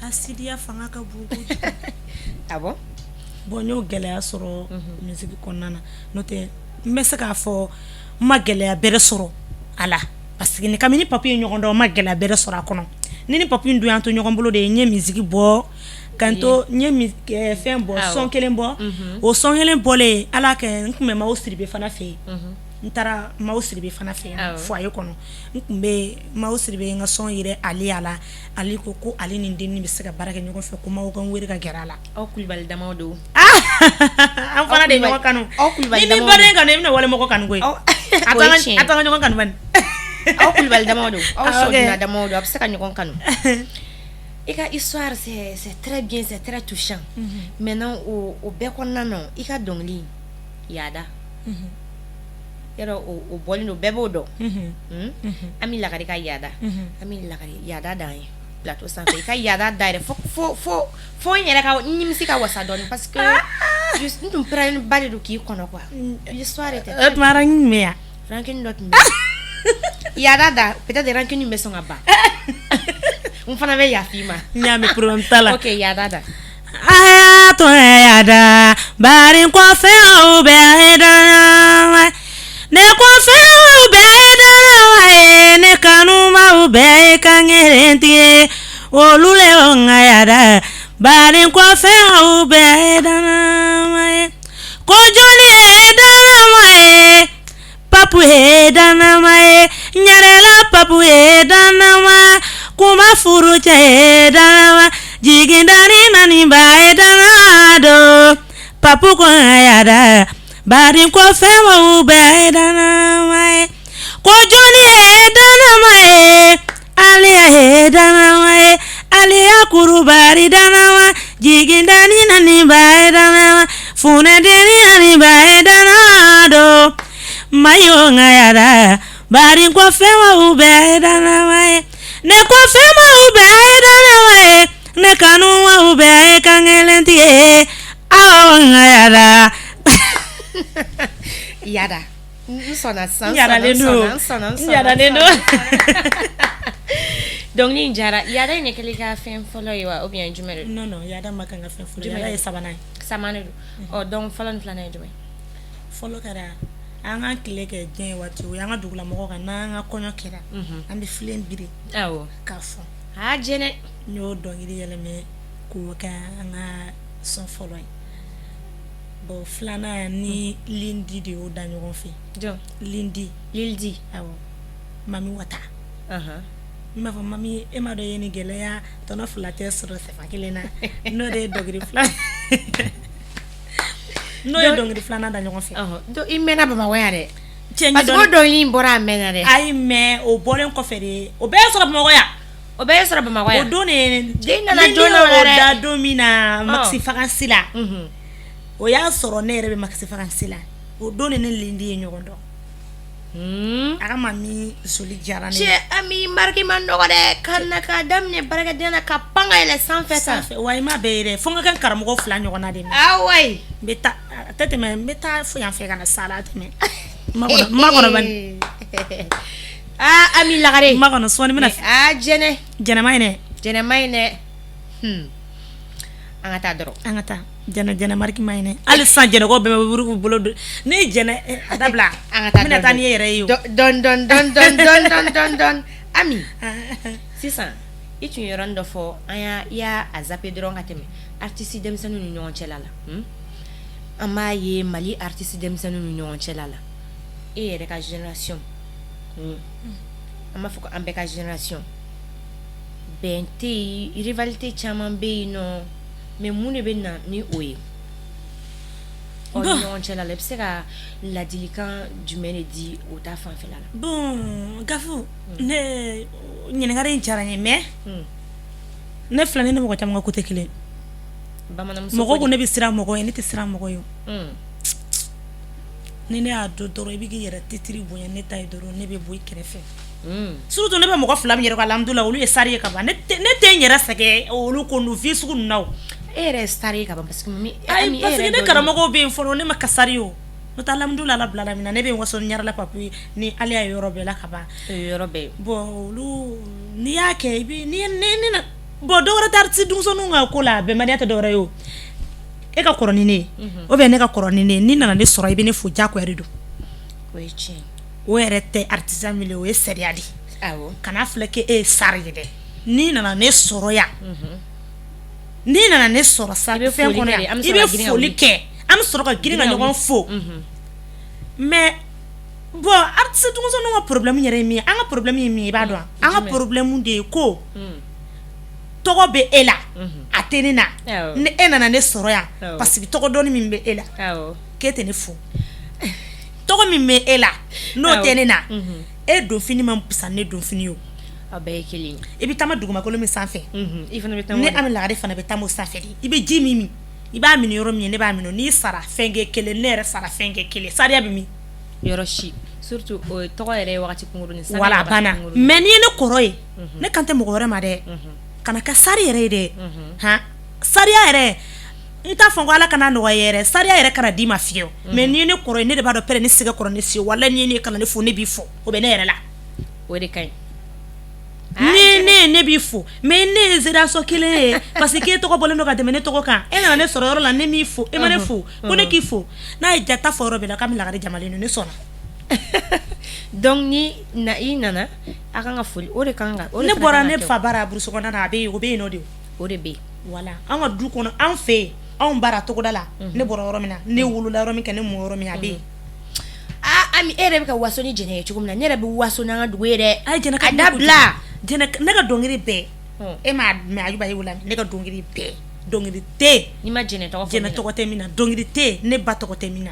hasidiya fanga ka bon kojugu bon n y'o gɛlɛya sɔrɔ misigi kɔnɔna na n'o tɛ n bɛ se k'a fɔ n ma gɛlɛya bɛrɛ sɔrɔ a la parce que kabini papu ye ɲɔgɔn dɔn n ma gɛlɛya bɛrɛ sɔrɔ a kɔnɔ ni papu in dun y'an to ɲɔgɔn bolo de n ye misigi bɔ kan to n ye fɛn bɔ sɔn kelen bɔ o sɔn kelen bɔlen ala kɛ n tun bɛ maaw siribe fana fɛ yen n taara maaw siribe fana fɛ yen foyer kɔnɔ n tun bɛ maaw siribe n ka sɔn yɛrɛ ale ko ale ni denni bɛ se ka baara kɛ ɲɔgɔn fɛ ko maaw ka n wele ka gɛrɛ a la aw kulubali damaw don an fana de ɲɔgɔn kanu ni min baden kanu i bɛna wale mɔgɔ kanu koyi a t'an ka ɲɔgɔn kanu bani aw kulubali damaw don aw sɔdina damaw don a bɛ se ka ɲɔgɔn kanu i ka histoire c'est très bien c'est très touchant maintenant o bɛɛ kɔnɔna na i ka dɔnkili yaada yɔrɔ o bɔlen don bɛɛ b'o dɔn an bɛ lagari ka yaada an bɛ lagari yaada d'an ye plateau sanfɛ i ka yaada da yɛrɛ fo n yɛrɛ ka nimisi ka wasa dɔɔnin parce que n tun pɛrɛnnen ba de don k'i kɔnɔ quoi l'histoire était o tuma rancune bɛ yan rancune dɔ tun bɛ yaada da peut-être rancune bɛ sɔn ka ban n fana bɛ yafi ma n y'a mɛn problème t'a la ok yaada da a y'a to yaada bari kɔfɛ o bɛ dɔn ne kɔfɛ o bɛ dɔn ne kanubaw bɛ kan kelen tigɛ olu le y'o n ka yaada bari kɔfɛ o bɛ dɔn ko jɔnni ye dɔnma ye papu ye dɔnma ye ɲarela papu ye dɔnma kuma furu cɛ ye dɔnma jigindani nani ba ye dɔnma do papu ko n ka yaada bari kɔfɛ o bɛ dɔnma ye ko jɔnni ye dɔnma ye aliya ye dɔnma ye aliya kurubari dɔnma jigindani nani ba ye dɔnma funɛdeni nani ba ye dɔnma do mayo n ka yaada bari kɔfɛ o bɛ dɔnma ye ne kɔfɛ o bɛ dɔnma ye ne kanubaw bɛ kan kelen tigɛ aw n ka yaada yada n sɔnna sisan n yadalen don donc ni n jara yada in ye kɛlen ka fɛn fɔlɔ ye wa ou bien jumɛn de don non yada ma kan ka fɛn fɔlɔ yada ye sabanan de don donc fɔlɔ ni filanan ye jumɛn fɔlɔ kɛra an ka tile kɛ diɲɛ waati o y'an ka dugulamɔgɔw kan n'an ka kɔɲɔ kɛra an bɛ filen biri k'a fɔ jɛnɛ n y'o dɔnkili yɛlɛmɛ k'o kɛ an ka sɔn fɔlɔ ye bon filanan ni lindi de y'o da ɲɔgɔn fɛ lindi awɔ mami wata n b'a fɔ mami e ma dɔn ye ni gɛlɛya tɔnɔ 2 tɛ sɔrɔ sɛfa kelen na n'o de ye dɔnkili filanan da ɲɔgɔn fɛ i mɛnna Bamakɔ yan dɛ parce que o dɔnkili in bɔra a mɛnna dɛ ayi mais o bɔlen kɔfɛ de o bɛɛ ye sɔrɔ Bamakɔ yan o bɛɛ ye sɔrɔ Bamakɔ yan o don de den nana joona o da don min na Maxi Fagansi la o y'a sɔrɔ ne yɛrɛ bɛ Maxi Fagansi la o don de ne lindi ye ɲɔgɔn dɔn a ka mami soli diyara ne cɛ Ami marque ma nɔgɔ dɛ ka na ka daminɛ barakɛdenya na ka pan ka yɛlɛ sanfɛ san wa i ma bɛɛ ye dɛ fo n ka kɛ karamɔgɔ 2 ɲɔgɔnna de ma awayi n bɛ taa fo yan fɛ ka na sala tɛmɛ ma kɔnɔ bani Ami lagare ma kɔnɔ sɔɔni bɛna jɛnɛma in dɛ an ka taa dɔrɔn an ka taa jɛnɛ marque ma ɲinɛ hali sisan jɛnɛkɔ bɛɛ bɛ buru bolo ne jɛnɛ a dabila an ka taa bɛna taa ni e yɛrɛ ye dɔn Ami sisan i tun yɔrɔnin dɔ fɔ i y'a zappé dɔrɔn ka tɛmɛ artiste denmisɛnninw ni ɲɔgɔn cɛla la an b'a ye Mali artiste denmisɛnninw ni ɲɔgɔn cɛla la e yɛrɛ ka génération an b'a fɔ ko an bɛɛ ka génération bɛn tɛ yen rivalité caman bɛ yen nɔ mais mun de bɛ na ni o ye ni ɲɔgɔn cɛla la i bɛ se ka ladilikan jumɛn de di o ta fanfɛla la bon Gafu ne ɲininkali in diyara n ye mais ne filɛ ni mɔgɔ caman ka côté kelen mɔgɔ ko ne bɛ siran mɔgɔ ye ne tɛ siran mɔgɔ ye ni ne y'a dɔn dɔrɔn i bɛ k'i yɛrɛ titiri bonya ne ta ye dɔrɔn ne bɛ bɔ i kɛrɛfɛ surtout ne bɛ mɔgɔ 2 min yɛrɛ ko alhamdoulilah olu ye sari ye ka ban ne tɛ n yɛrɛ sɛgɛn olu ko nu vie sugu ninnu na e yɛrɛ ye sari ye ka ban parce que ne karamɔgɔw bɛ yen fɔlɔ ne ma ka sari o n'o tɛ alhamdoulilah ala bila la min na ne bɛ n waso ni ɲarala papi ni ala y'a yɔrɔ bɛɛ la ka ban yɔrɔ bɛɛ bon olu n'i y'a kɛ i bɛ ni na bon dɔw wɛrɛ tɛ artiste denmisɛnninw ka ko la bɛnbaliya tɛ dɔw wɛrɛ ye o e ka kɔrɔ ni ne ye ou bien ne ka kɔrɔ ni ne ye n'i nana ne sɔrɔ i bɛ ne fo diyagoya de don o ye tiɲɛ o yɛrɛ tɛ artisan milieu o ye sariya de kana filɛ k'e ye sari ye dɛ n'i nana ne sɔrɔ yan n'i nana ne sɔrɔ sa fɛn kɔnɔ yan i bɛ foli kɛ an bɛ sɔrɔ ka girin ka ɲɔgɔn fo mais bon artiste denmisɛnninw ka problème yɛrɛ ye min ye an ka problème ye min ye i b'a dɔn an ka problème de ye ko tɔgɔ bɛ e la a tɛ ne na ni e nana ne sɔrɔ yan parce que tɔgɔ dɔnni min bɛ e la k'e tɛ ne fo tɔgɔ min bɛ e la n'o tɛ ne na e don fini man pisa ne don fini o a bɛɛ ye kelen i bɛ taama dugumakolo min sanfɛ i fana bɛ taama ne Ami Lagare fana bɛ taama o sanfɛ de i bɛ ji min i b'a min yɔrɔ min ne b'a min n'i sara fɛnkɛ kelen ne yɛrɛ sara fɛnkɛ kelen sariya bɛ min yɔrɔ si surtout o tɔgɔ yɛrɛ ye wagati kunkurunin sa wala banna mais n'i ye ne kɔrɔ ye ne kan tɛ mɔgɔ wɛrɛ ma dɛ kana kɛ sari yɛrɛ ye dɛ sariya yɛrɛ n t'a fɔ ko ala kana nɔgɔya yɛrɛ sariya yɛrɛ kana d'i ma fiyewu mais n'i ye ne kɔrɔ ye ne de b'a dɔn pɛrɛ ne sɛgɛ kɔrɔ ne si wala n'i ye ne kana ne fo ne b'i fo o bɛ ne yɛrɛ la o de ka ɲi ne b'i fo mais ne ye génération kelen ye parce que k'e tɔgɔ bɔlen don ka tɛmɛ ne tɔgɔ kan e nana ne sɔrɔ yɔrɔ la ne m'i fo e ma ne fo ko ne k'i fo n'a ye jata fɔ yɔrɔ bɛɛ la k'Ami Lagare jamalen don ne sɔnna donc ni i nana a kan ka foli o de kan ka ne bɔra ne fa bara burusi kɔnɔna na a bɛ yen o bɛ yen nɔ de o de bɛ yen voilà an ka du kɔnɔ an fɛ yen anw bara togoda la ne bɔra yɔrɔ min na ne wolola yɔrɔ min kɛ ne mɔ yɔrɔ min a bɛ yen Ami e yɛrɛ bɛ ka waso ni jɛnɛ ye cogo min na ne yɛrɛ bɛ waso n'an ka dugu ye dɛ a dabila ne ka dɔnkili bɛɛ e m'a mɛ Ayuba ye wula ne ka dɔnkili bɛɛ dɔnkili tɛ n'i ma jɛnɛ tɔgɔ tɛ min na dɔnkili tɛ ne ba tɔgɔ tɛ min na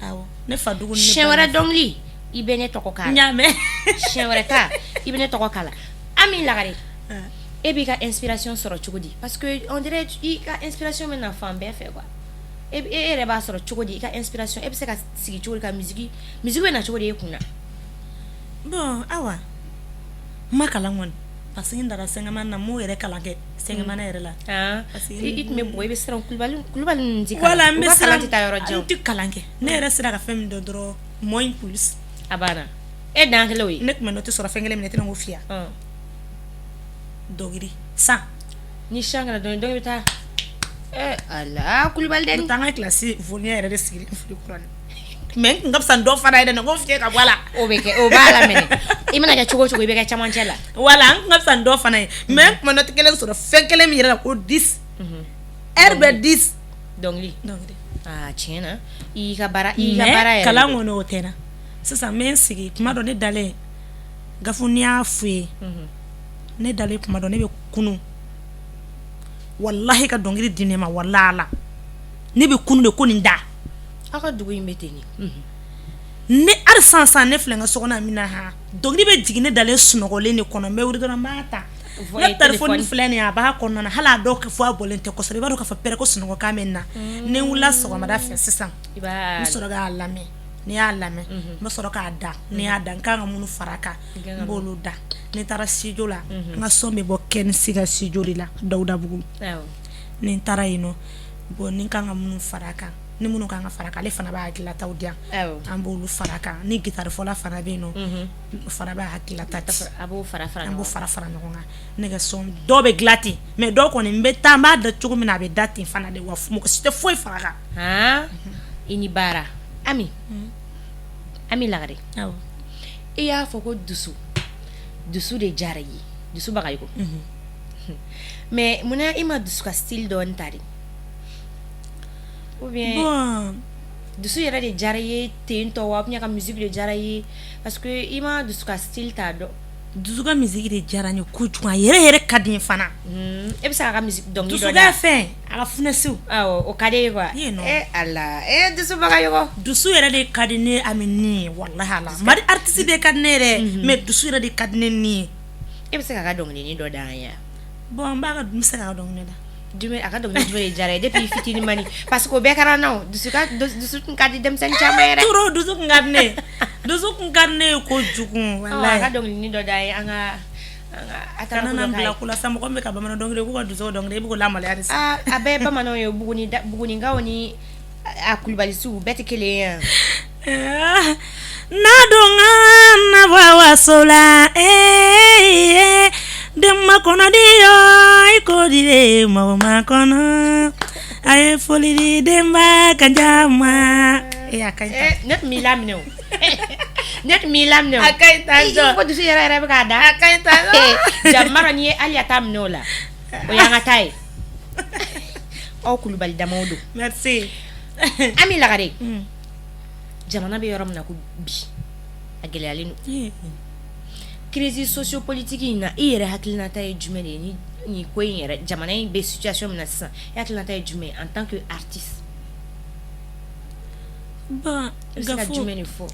awɔ ne fa dugu ni ne siɲɛ wɛrɛ dɔnkili i bɛ ne tɔgɔ k'a la n y'a mɛn siɲɛ wɛrɛ ta i bɛ ne tɔgɔ k'a la Ami Lagare e b'i ka inspiration sɔrɔ cogo di parce que on dirait i ka inspiration bɛ na fan bɛɛ fɛ quoi e yɛrɛ b'a sɔrɔ cogo di i ka inspiration e bɛ se ka sigi cogo di ka musique bɛ na cogo di e kun na bon awa n ma kalan kɔni parce que n dara Sɛngɛmani na m'o yɛrɛ kalan kɛ Sɛngɛmani yɛrɛ la parce que i tun bɛ bɔ i bɛ siran Kulibali ninnu ti voilà n bɛ siran tɛ taa yɔrɔ jan n tɛ kalan kɛ ne yɛrɛ sera ka fɛn min dɔn dɔrɔn moins plus a banna e dan kelen o ye ne tun bɛ note sɔrɔ fɛn kelen min na i tɛna n ko fiya dɔnkili san ni san kɛra dɔnkili bɛ taa ala Kulibali dɛ n taa n ka kilasi voliya yɛrɛ de sigilen fili kuranɛ mais n kun ka fisa dɔ fana ye dɛ n ko fiye ka bɔ a la o bɛ kɛ o b'a la minɛ i mana kɛ cogo o cogo i bɛ kɛ camancɛ la voilà n kun ka fisa dɔ fana ye mais n kun ma note kelen sɔrɔ fɛn kelen min yɛrɛ la ko 10 heure bɛ 10 dɔnkili tiɲɛ na i ka baara yɛrɛ kalan kɔni o tɛ na sisan n bɛ n sigi kuma dɔ ne dalen Gafu n'i y'a f'u ye ne dalen kuma dɔ ne bɛ kunu wallahi ka dɔnkili di ne ma wallahi ala ne bɛ kunu de ko nin da aw ka dugu in bɛ ten ne hali sisan ne filɛ n ka sokɔnɔ min na dɔnkili bɛ jigin ne dalen sunɔgɔlen de kɔnɔ n bɛ wuli dɔrɔn n b'a ta ne telefɔni filɛ nin ye a b'a kɔnɔna na hali a dɔw fɔ a bɔlen tɛ kosɛbɛ i b'a dɔn k'a fɔ pɛrɛ ko sunɔgɔ kan bɛ n na ne wulila sɔgɔmada fɛ sisan n bɛ sɔrɔ k'a lamɛn ni y'a lamɛn n bɛ sɔrɔ k'a da ni y'a da n kan ka minnu fara kan n b'olu da ni taara studio la n ka son bɛ bɔ Kensi ka studio de la Dawudabugu ni n taara yen nɔ bon ni kan ka minnu fara kan ni minnu kan ka fara kan ale fana b'a hakililataw di yan an b'olu fara kan ni guitare fɔla fana bɛ yen nɔ fana b'a hakililata di a b'o fara an b'o fara ɲɔgɔn kan ne ka son dɔw bɛ dilan ten mais dɔw kɔni n bɛ taa n b'a da cogo min na a bɛ da ten fana de wa mɔgɔ si tɛ foyi fara kan i ni baara Ami Lagare i y'a fɔ ko dusu de diyara i ye dusu bagayi ko mais munna i ma dusu ka style dɔɔni ta de ou bien dusu yɛrɛ de diyara i ye ten tɔ wa ou bien ka musique de diyara i ye parce que i ma dusu ka style ta dɔn dusu ka musique de diyara n ye kojugu a yɛrɛ ka di n ye fana e bɛ se k'a ka musique dɔnkili dɔ dusu ka fɛn a ka funɛsiw o ka di ye quoi Ala dusu bagayi ko dusu yɛrɛ de ka di ne Ami ni ye wallahi ala mari artiste de ka di ne yɛrɛ mais dusu yɛrɛ de ka di ne ni ye e bɛ se k'a ka dɔnkili dɔ d'an ye bon n bɛ se k'a ka dɔnkili da a ka dɔnkili jumɛn de diyara ye depuis fitinin mani parce que o bɛɛ kɛra na dusu kun ka di denmisɛnnin caman yɛrɛ toro dusu kun ka di ne dusu kun ka di ne ye kojugu wallahi a ka dɔnkili dɔ d'an ye an ka a taara kana bila kula sa mɔgɔ min bɛ ka bamanankan dɔnkili k'u ka dusu dɔnkili i bɛ k'o lamaloya de sa a bɛɛ bamananw ye Bugunikaw ni a Kulubalisiw bɛɛ tɛ kelen ye n'a dɔn ka nabɔ waso la denba kɔnɔdi yo i ko di de mɔgɔ ma kɔnɔ a ye foli di denba ka jama a ka ɲi ne tun b'i laminɛ o ne tun b'i laminɛ o a ka ɲi tan jɔ ko dusu yɛrɛ bɛ k'a da a ka ɲi tan jamana n'i ye hali a ta minɛ o la o y'an ka taa ye aw Kulubali damaw don merci Ami Lagare jamana bɛ yɔrɔ min na ko bi a gɛlɛyalen don crise sociopolitique in na i yɛrɛ hakilinata ye jumɛn de ye ni ko in yɛrɛ jamana in bɛ situation min na sisan i hakilinata ye jumɛn en tant que artiste bon i bɛ se ka jumɛn de fɔ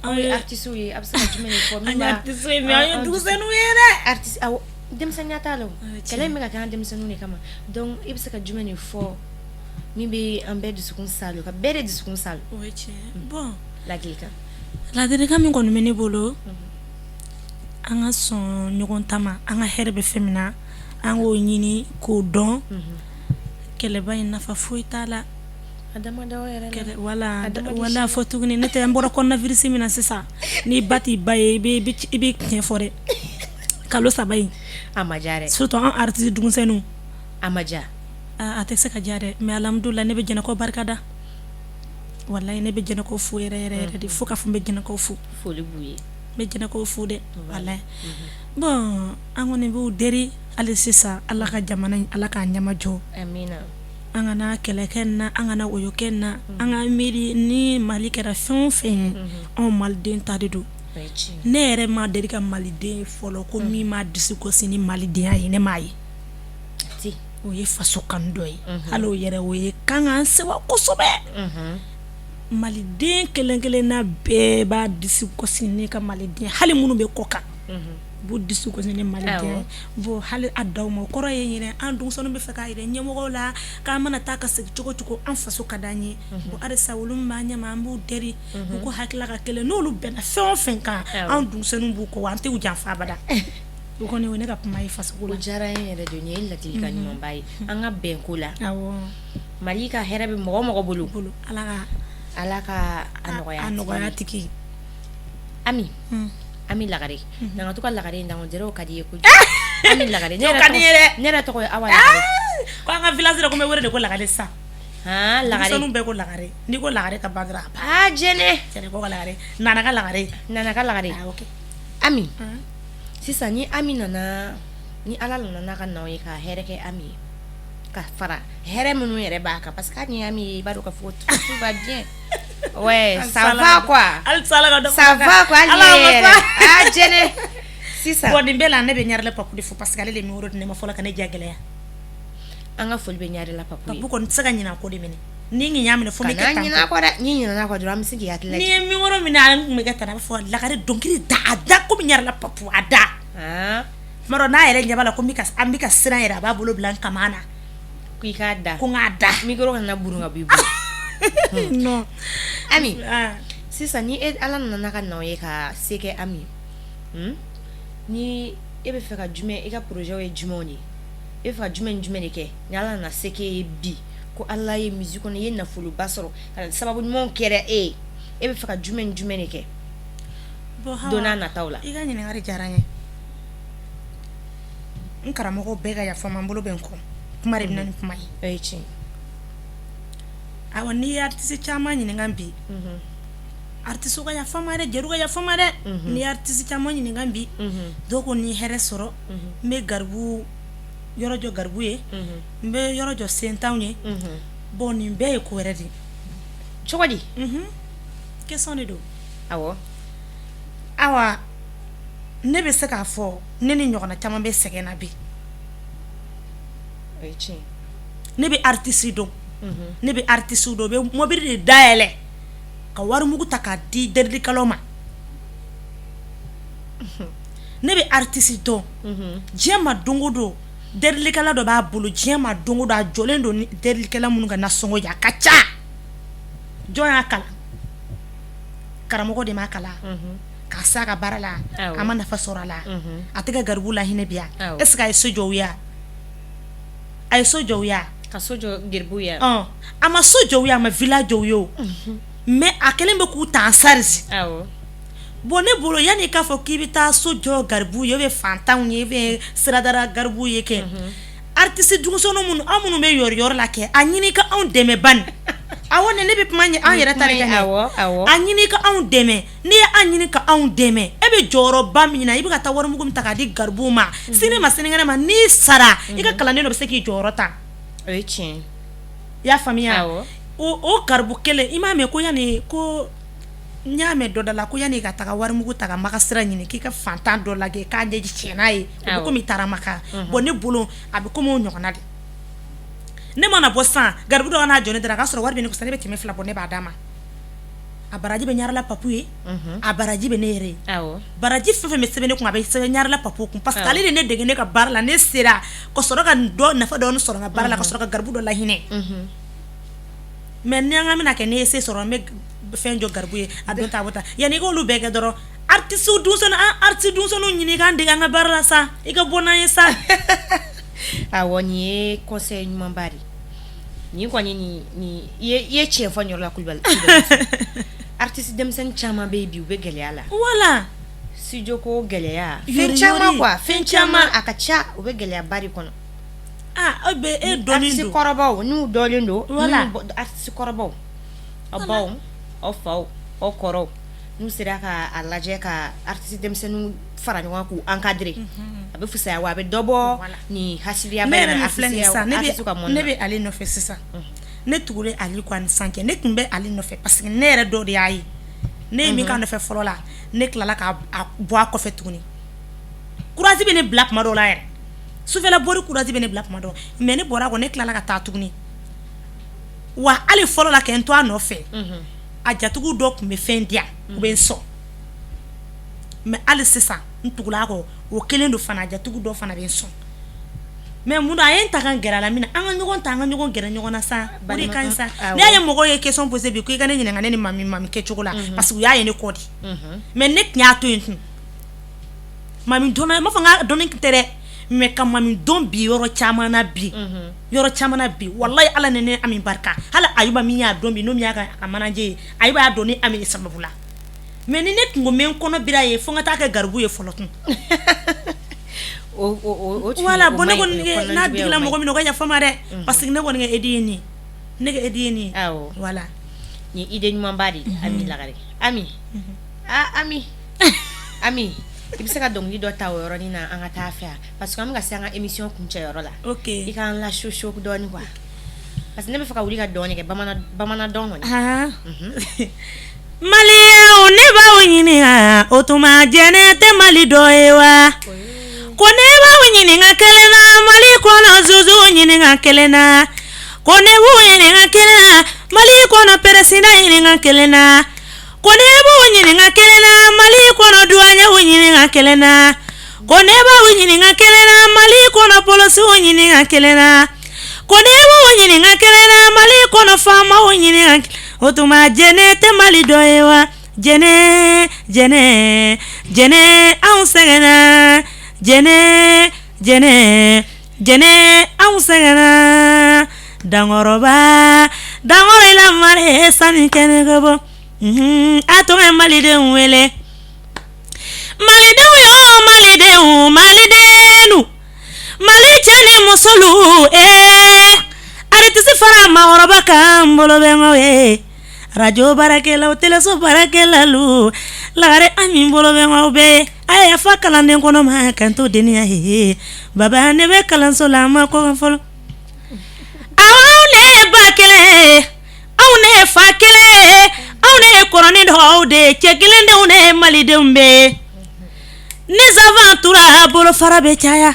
aw ye artistes ye a bɛ se ka jumɛn de fɔ an ye artiste ye mais an ye denmisɛnninw ye dɛ artiste awɔ denmisɛnninya t'a la o kɛlɛ in bɛ ka kɛ an denmisɛnninw de kama donc i bɛ se ka jumɛn de fɔ min bɛ an bɛɛ dusukun salo ka bɛɛ de dusukun salo o ye tiɲɛ bon ladilikan min kɔni bɛ ne bolo an ka sɔn ɲɔgɔn ta ma an ka hɛrɛ bɛ fɛn min na an k'o ɲini k'o dɔn kɛlɛba in nafa foyi t'a la wala fɔ tuguni ne tɛ n bɔra coronavirus min na sisan ni ba t'i ba ye i bɛ tiɲɛ fɔ dɛ kalo 3 in a ma diya dɛ surtout an artiste denmisɛnninw a ma diya a tɛ se ka diya dɛ mais alhamdulillah ne bɛ jɛnɛkaw barika da wallahi ne bɛ jɛnɛkaw fo yɛrɛ de fo ka fɔ n bɛ jɛnɛkaw fo foli b'u ye n bɛ jɛnɛkaw fo dɛ wallahi bon an kɔni b'u deri hali sisan ala ka jamana in ala k'a ɲɛma jɔ amina an kana kɛlɛ kɛ na an kana woyo kɛ na an ka miiri ni Mali kɛra fɛn o fɛn ye anw maliden ta de don ne yɛrɛ ma deli ka maliden ye fɔlɔ ko min ma disi gosi ni malidenya ye ne m'a ye o ye faso kanu dɔ ye hali o yɛrɛ o ye kan k'an sewa kosɛbɛ maliden kelen kelenna bɛɛ b'a disi gosi ne ka maliden hali minnu bɛ kɔ kan b'u disi gosi ne maliden bon hali a daw ma o kɔrɔ ye ɲinɛ an denmisɛnninw bɛ fɛ k'a yɛrɛ ɲɛmɔgɔw la k'an mana taa ka segin cogo cogo an faso ka d'an ye bon halisa olu min b'an ɲɛma an b'u deri u ko hakilila ka kelen n'olu bɛnna fɛn o fɛn kan an denmisɛnninw b'u kɔ wa an tɛ u janfa abada o kɔni o ne ka kuma ye faso ko la o diyara n ye yɛrɛ de nin ye ladilikan ɲumanba ye an ka bɛn ko la Mali ka hɛrɛ bɛ mɔgɔ mɔgɔ bolo ala ka a nɔgɔya tigi Ami Lagare n'an ka to ka Lagare in dango jɛrɛw ka di ye kojugu Ami Lagare ne yɛrɛ tɔgɔ ye Awa Lagare ko an ka village la ko n bɛ wele de ko Lagare sa Lagare denmisɛnninw bɛɛ ko Lagare n'i ko Lagare ka ban dɔrɔn jɛnɛ ko ka Lagare Nana ka Lagare ok Ami sisan ni Ami nana ni ala nana n'a ka naw ye ka hɛrɛ kɛ Ami ye ka fara hɛrɛ minnu yɛrɛ b'a kan parce que hali ni Ami ye i b'a dɔn ka fɔ tout va bien ouais ça va quoi ça va quoi jɛnɛ sisan bon nin bɛɛ la ne bɛ Ɲarela Papu de fo parce que ale de ye numéro di ne ma fɔlɔ ka ne ja gɛlɛya an ka foli bɛ Ɲarela Papu ye Papu kɔni tɛ se ka ɲinɛ ko de minɛ ni nin y'a minɛ fo n bɛ kɛ tan kana ɲinɛ kɔ dɛ ni ɲinɛna kɔ dɔrɔn an bɛ se k'i hakili lajɛ ni ye numéro minɛ an tun bɛ kɛ tan a bɛ fɔ Lagare dɔnkili da a da komi Ɲarela Papu a da tuma dɔ n'a yɛrɛ ɲɛ b'a la ko an bɛ ka siran yɛrɛ a b'a bolo bila n kama na ko i k'a da ko n k'a da micro kana burun ka b'i bolo non Ami sisan ni ala nana ka na ye ka se kɛ Ami ni e bɛ fɛ ka jumɛn e ka projet ye jumɛn de e bɛ fɛ ka jumɛn de kɛ ni ala nana se kɛ ye bi ko ala ye musique kɔnɔ ye nafoloba sɔrɔ ka sababu ɲumanw kɛra e bɛ fɛ ka jumɛn de kɛ donna nataw la. I ka ɲininkali diyara n ye n karamɔgɔ bɛɛ ka yafa n bolo bɛ n kɔ kuma de bɛna ni kuma ye. O ye tiɲɛ. Awɔ n'i ye artiste caman ɲininka bi artiste ka yafa n ma dɛ jeliw ka yafa n ma dɛ n'i ye artiste caman ɲininka bi dɔw ko ni hɛrɛ sɔrɔ n bɛ garibu yɔrɔ jɔ garibu ye n bɛ yɔrɔ jɔ sentanw ye bon nin bɛɛ ye ko wɛrɛ de cogo di question de don. Awɔ ne bɛ se k'a fɔ ne ni ɲɔgɔnna caman bɛ sɛgɛn na bi o ye tiɲɛ. ne bɛ artiste dɔn ne bɛ artiste dɔn bɛ mobili de dayɛlɛ ka wari mugu ta k'a di delilikɛlaw ma ne bɛ artiste dɔn diɲɛ ma don o don delilikɛla dɔ b'a bolo diɲɛ ma don o don a jɔlen don ni delilikɛla minnu ka nasɔngɔ ye a ka ca jɔn y'a kalan karamɔgɔ de m'a kalan k'a se a ka baara la a ma nafa sɔrɔ a la a tɛ ka garibu la hinɛ bi yan est ce que a ye so jɔ u ye a ye so jɔ u ye ka so jɔ garibu ye a ma so jɔ u ye a ma villa jɔ u ye o mais a kɛlen bɛ k'u ta en charge bon ne bolo yanni k'a fɔ k'i bɛ taa so jɔ garibu ye ou bien fantanw ye ou bien siradara garibu ye kɛ artiste denmisɛnninw minnu an minnu bɛ yɔrɔ la kɛ a ɲini ka anw dɛmɛ bani awɔ ne bɛ kuma an yɛrɛ ta de kan a ɲini ka anw dɛmɛ n'i ye an ɲini ka anw dɛmɛ e bɛ jɔyɔrɔba min na i bɛ ka taa warimugu min ta k'a di garibuw ma sini ma sinikɛnɛ ma n'i sara i ka kalanden dɔ bɛ se k'i jɔyɔrɔ ta o ye tiɲɛ i y'a faamuya o garibu kelen i m'a mɛn ko yanni ko n y'a mɛn dɔ da la ko yanni ka taga warimugu ta ka magasira ɲini k'i ka fantan dɔ lajɛ k'a ɲɛji tiɲɛ n'a ye o bɛ komi i taara maka bon ne bolo a bɛ komi o ɲɔgɔnna de ne mana bɔ sisan garibu dɔ n'a jɔ ne dara k'a sɔrɔ wari bɛ ne kun sisan ne bɛ kɛmɛ 2 bɔ ne b'a d'a ma a baraji bɛ ɲarala papu ye a baraji bɛ ne yɛrɛ ye baraji fɛn fɛn bɛ sɛbɛn ne kun a bɛ sɛbɛn ɲarala papu kun parce que ale de ne dege ne ka baara la ne sera ka sɔrɔ ka nafa dɔɔni sɔrɔ n ka baara la ka sɔrɔ ka garibu dɔ lahinɛ mais ni an ka bɛna kɛ ne ye se sɔrɔ n bɛ fɛn jɔ garibu ye a don ta a bɔ ta yanni i k'olu bɛɛ kɛ dɔrɔn artiste denmisɛnninw ɲini k'an dege an ka baara la sa i ka bɔ n'an ye sa. Awɔ nin ye conseil ɲumanba de nin kɔni ni i ye tiɲɛ fɔ Ɲɔrɔla Kulibali artiste denmisɛnnin caman bɛ yen bi u bɛ gɛlɛya la voilà studio ko gɛlɛya fɛn caman quoi fɛn caman a ka ca u bɛ gɛlɛyaba de kɔnɔ e dɔnnen don artiste kɔrɔbaw n'u dɔnnen don artiste kɔrɔbaw aw baw aw faw aw kɔrɔw n'u sera ka a lajɛ ka artiste denmisɛnninw fara ɲɔgɔn k'u encadrer a bɛ fisaya wa a bɛ dɔ bɔ ni hasiliya bɛ ne bɛ ale nɔfɛ sisan ne tugure ale ko ani san cɛ ne tun bɛ ale nɔfɛ parce que ne yɛrɛ dɔ de y'a ye ne ye min k'a nɔfɛ fɔlɔ la ne tilala k'a bɔ a kɔfɛ tuguni courage bɛ ne bila kuma dɔw la yɛrɛ sufɛla bɔri courage bɛ ne bila kuma dɔw mais ne bɔra a kɔ ne tilala ka taa tuguni wa hali fɔlɔ la kɛ n to a nɔfɛ a jatigiw dɔ tun bɛ fɛn di yan u bɛ n sɔn mais hali sisan n tugula a kɔ o kelen don fana a jatigiw dɔ fana bɛ n sɔn mais mun a ye n ta ka gɛrɛ a la min na an ka ɲɔgɔn ta an ka ɲɔgɔn gɛrɛ ɲɔgɔn na sa o de ka ɲi sa n'i y'a ye mɔgɔw ye question posé bi ko i ka ne ɲininka ne ni mami kɛcogo la parce que u y'a ye ne kɔ di mais ne tun y'a to yen tun mami dɔnna n b'a fɔ n ka dɔnni tɛ dɛ mais ka mami dɔn bi yɔrɔ caman na bi wallahi ala ni ne Ami barika hali Ayuba min y'a dɔn bi n'o min y'a ka manager ye Ayuba y'a dɔn ni Ami ye sababu la mais ni ne tun ko mɛ n kɔnɔ bira ye fo n ka taa kɛ garibu ye fɔlɔ tun voilà bon ne kɔni n'a digila mɔgɔ min na o ka yafa n ma dɛ parce que ne kɔni ka aide ye nin ye voilà ni idée ɲumanba de Ami Lagare Ami Ami i bɛ se ka dɔnkili dɔ ta o yɔrɔnin na an ka taa fɛ parce que an bɛ ka se an ka émission kuncɛ yɔrɔ la i k'an la show dɔɔni quoi parce que ne bɛ fɛ ka wuli ka dɔɔni kɛ bamanandɔn kɔni Maliyɛnw ne b'aw ɲininka o tuma jɛnɛ tɛ Mali dɔ ye wa ko ne b'aw ɲininka kelen na Mali kɔnɔ Zuzu ɲininka kelen na ko ne b'u ɲininka kelen na Mali kɔnɔ président ɲininka kelen na ko ne b'u ɲininka kelen na Mali kɔnɔ douanier ɲininka kelen na ko ne b'aw ɲininka kelen na Mali kɔnɔ policiers ɲininka kelen na ko ne b'u ɲininka kelen na Mali kɔnɔ faamaw ɲininka o tuma jɛnɛ tɛ Mali dɔ ye wa jene jene jene anw sɛgɛnna jene jene jene anw sɛgɛnna dankɔrɔba dankɔrɔ la mare sani kɛnɛ ka bɔ a tɔgɔ ye malidenw wele malidenw yo malidenw malidenu mali cɛ ni musolu aritisi fara makɔrɔba kan bolo bɛ ŋɔ ye radio baarakɛlaw teleso baarakɛlalu lagare ami bolo bɛ ŋɔ bɛ a ye yafa kalanden kɔnɔ ma kan to deniya ye baba ne bɛ kalanso la ma kɔkan fɔlɔ aw ne ye ba kelen aw ne ye fa kelen aw ne ye kɔrɔni dɔ aw de cɛ kelendenw ne ye malidenw bɛ ni zaban tura bolo fara bɛ caya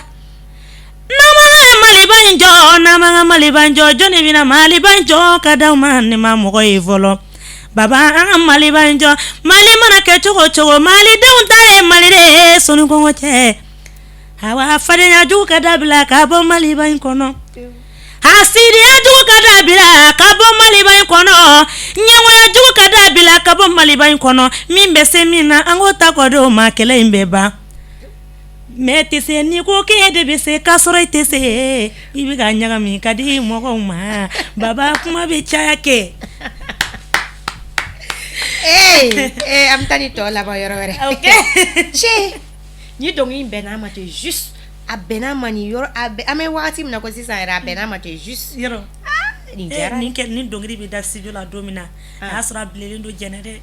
namaga maliba in jɔ namaga maliba in jɔ jɔnni bɛna maliba in jɔ ka d'aw ma ne ma mɔgɔ ye fɔlɔ baba an ka maliba in jɔ mali mana kɛ cogo o cogo malidenw ta ye mali de ye sɔnni kɔngɔ cɛ awa fadenya jugu ka dabila ka bɔ maliba in kɔnɔ hasidiya jugu ka dabila ka bɔ maliba in kɔnɔ ɲɛngoya jugu ka dabila ka bɔ maliba in kɔnɔ min bɛ se min na an k'o ta kɔ d'o ma kɛlɛ in bɛ ban mɛ tɛ se n'i ko k'e de bɛ se k'a sɔrɔ i tɛ se i bɛ ka ɲagami ka di mɔgɔw ma baba kuma bɛ caya kɛ. An bɛ taa ni tɔ laban yɔrɔ wɛrɛ. Ok. Cɛ ni dɔnkili in bɛnna ma ten juste a bɛnna ma nin yɔrɔ an bɛ wagati min na ko sisan yɛrɛ a bɛnna ma ten juste. Yɔrɔ. Nin diyara ni dɔnkili bɛ da studio la don min na a y'a sɔrɔ a bilelen don jɛnɛ dɛ.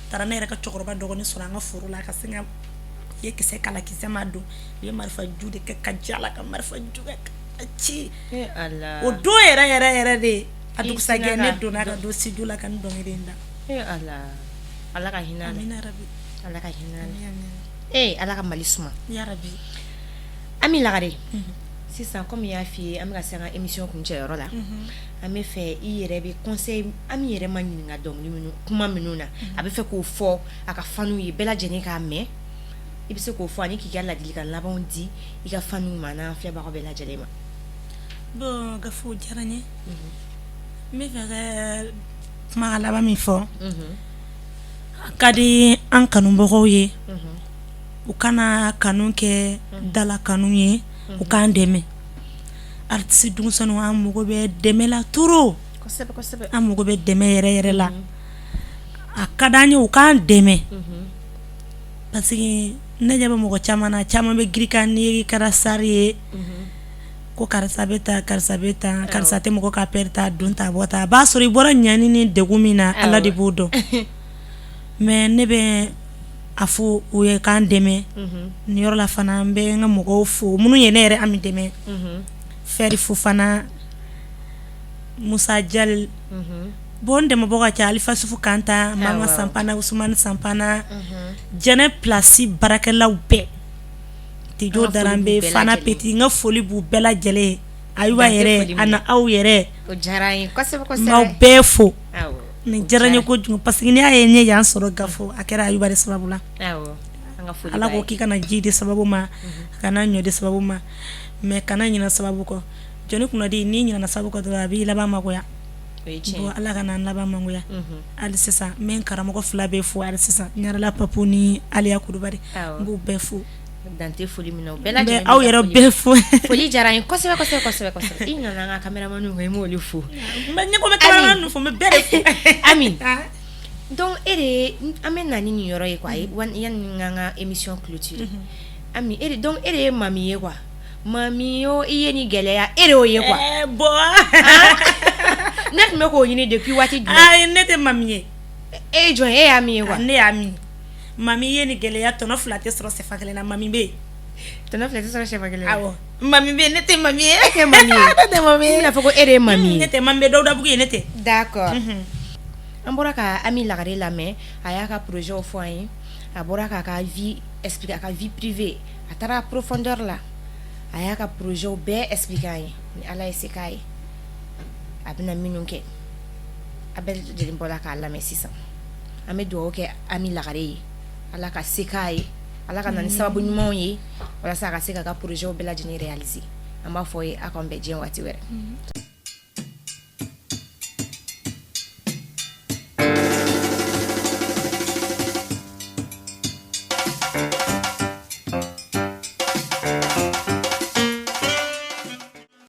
Taara ne yɛrɛ ka cɛkɔrɔba dɔgɔnin sɔrɔ an ka foro la ka sin ka ye kisɛ kala kisɛ ma don u ye marifa ju de kɛ ka jala ka marifa ju kɛ ka ci o don yɛrɛ de a dugusajɛ ne donna ka don studio la ka ni dɔnkili in da. Ala ka hinɛ amina rabi ala ka hinɛ ala ka mali suma ya rabi Ami Lagare sisan comme y'a f'i ye an bɛ ka se an ka émission kuncɛ yɔrɔ la an bɛ fɛ i yɛrɛ bɛ conseil Ami yɛrɛ ma ɲininka dɔnkili minnu kuma minnu na a bɛ fɛ k'o fɔ a ka faniw ye bɛɛ lajɛlen k'a mɛn i bɛ se k'o fɔ ani k'i ka ladilikan labanw di i ka faniw ma n'an filɛbagaw bɛɛ lajɛlen ma. Bon Gafo diyara n ye n bɛ fɛ ka kuma laban min fɔ a ka di an kanubagaw ye u kana kanu kɛ dala kanu ye u k'an dɛmɛ artiste denmisɛnninw an mago bɛ dɛmɛ la trop an mago bɛ dɛmɛ yɛrɛ la a ka d'an ye u k'an dɛmɛ parce que ne ɲɛ bɛ mɔgɔ caman na caman bɛ girin kan ni kɛra sari ye ko karisa bɛ tan karisa bɛ tan karisa tɛ mɔgɔ ka pɛrɛ ta don ta bɔ ta a b'a sɔrɔ i bɔra ɲani ni degun min na ala de b'o dɔn mais ne bɛ a fɔ u ye k'an dɛmɛ ni yɔrɔ la fana n bɛ n ka mɔgɔw fo minnu ye ne yɛrɛ Ami dɛmɛ Fɛri Fofana Musa Jal bon dɛmɛbɔ ka ca Alifa Sufu Kanta Mama Sampana Usumani Sampana Jɛnɛ Plasi barakɛlaw bɛɛ Tijo Darambe Fana Peti n ka foli b'u bɛɛ lajɛlen Ayuba yɛrɛ ani aw yɛrɛ m'aw bɛɛ fo ni diyara n ye kojugu parce que n'i y'a ye n ye yan sɔrɔ Gafo a kɛra Ayuba de sababu la Ala ko k'i kana ji de sababu ma kana ɲɔ de sababu ma mais kana ɲinɛ sababu kɔ jɔnni kunnadi n'i ɲinɛna sababu kɔ dɔrɔn a b'i laban magoya bon Ala kana n laban magoya hali sisan n bɛ n karamɔgɔ fila bɛɛ fo hali sisan Ɲarela Papu ni Aliya Kulubali n b'u bɛɛ fo dante foli min na bɛɛ lajɛlen aw yɛrɛ bɛɛ fo foli diyara n ye kosɛbɛ i nana an ka caméraman ko i m'olu fo ne ko n bɛ caméraman ninnu fo n bɛ bɛɛ de fo Ami donc e de an bɛ na ni nin yɔrɔ ye quoi yanni n ka émission clôture Ami donc e de ye mami ye quoi mami yo i ye ni gɛlɛya e de y'o ye quoi bon ne tun bɛ k'o ɲini depuis waati jumɛn ayi ne tɛ mami ye e ye jɔn ye e y'a min ye quoi ne y'a min mami ye ni gɛlɛya tɔnɔ fila tɛ sɔrɔ sɛfa kelen na mami bɛ yen tɔnɔ fila tɛ sɔrɔ sɛfa kelen na awɔ mami bɛ yen ne tɛ mami ye e tɛ mami ye ne tɛ mami ye i bɛna fɔ ko e de ye mami ye ne tɛ mami bɛ Dawudabugu ye ne tɛ d'accord an bɔra ka Ami Lagare lamɛn a y'a ka projet fɔ an ye a bɔra k'a ka vie expliquer a ka vie privée a taara profondeur la a y'a ka projet bɛɛ expliquer an ye ni Ala ye se k'a ye a bɛna minnu kɛ a bɛɛ lajɛlen bɔra k'a lamɛn sisan an bɛ dugawu kɛ Ami Lagare ye Ala ka se k'a ye Ala ka na ni sababu ɲumanw ye walasa a ka se k'a ka projet bɛɛ lajɛlen réaliser an b'a fɔ ye a k'an bɛn diɲɛ waati wɛrɛ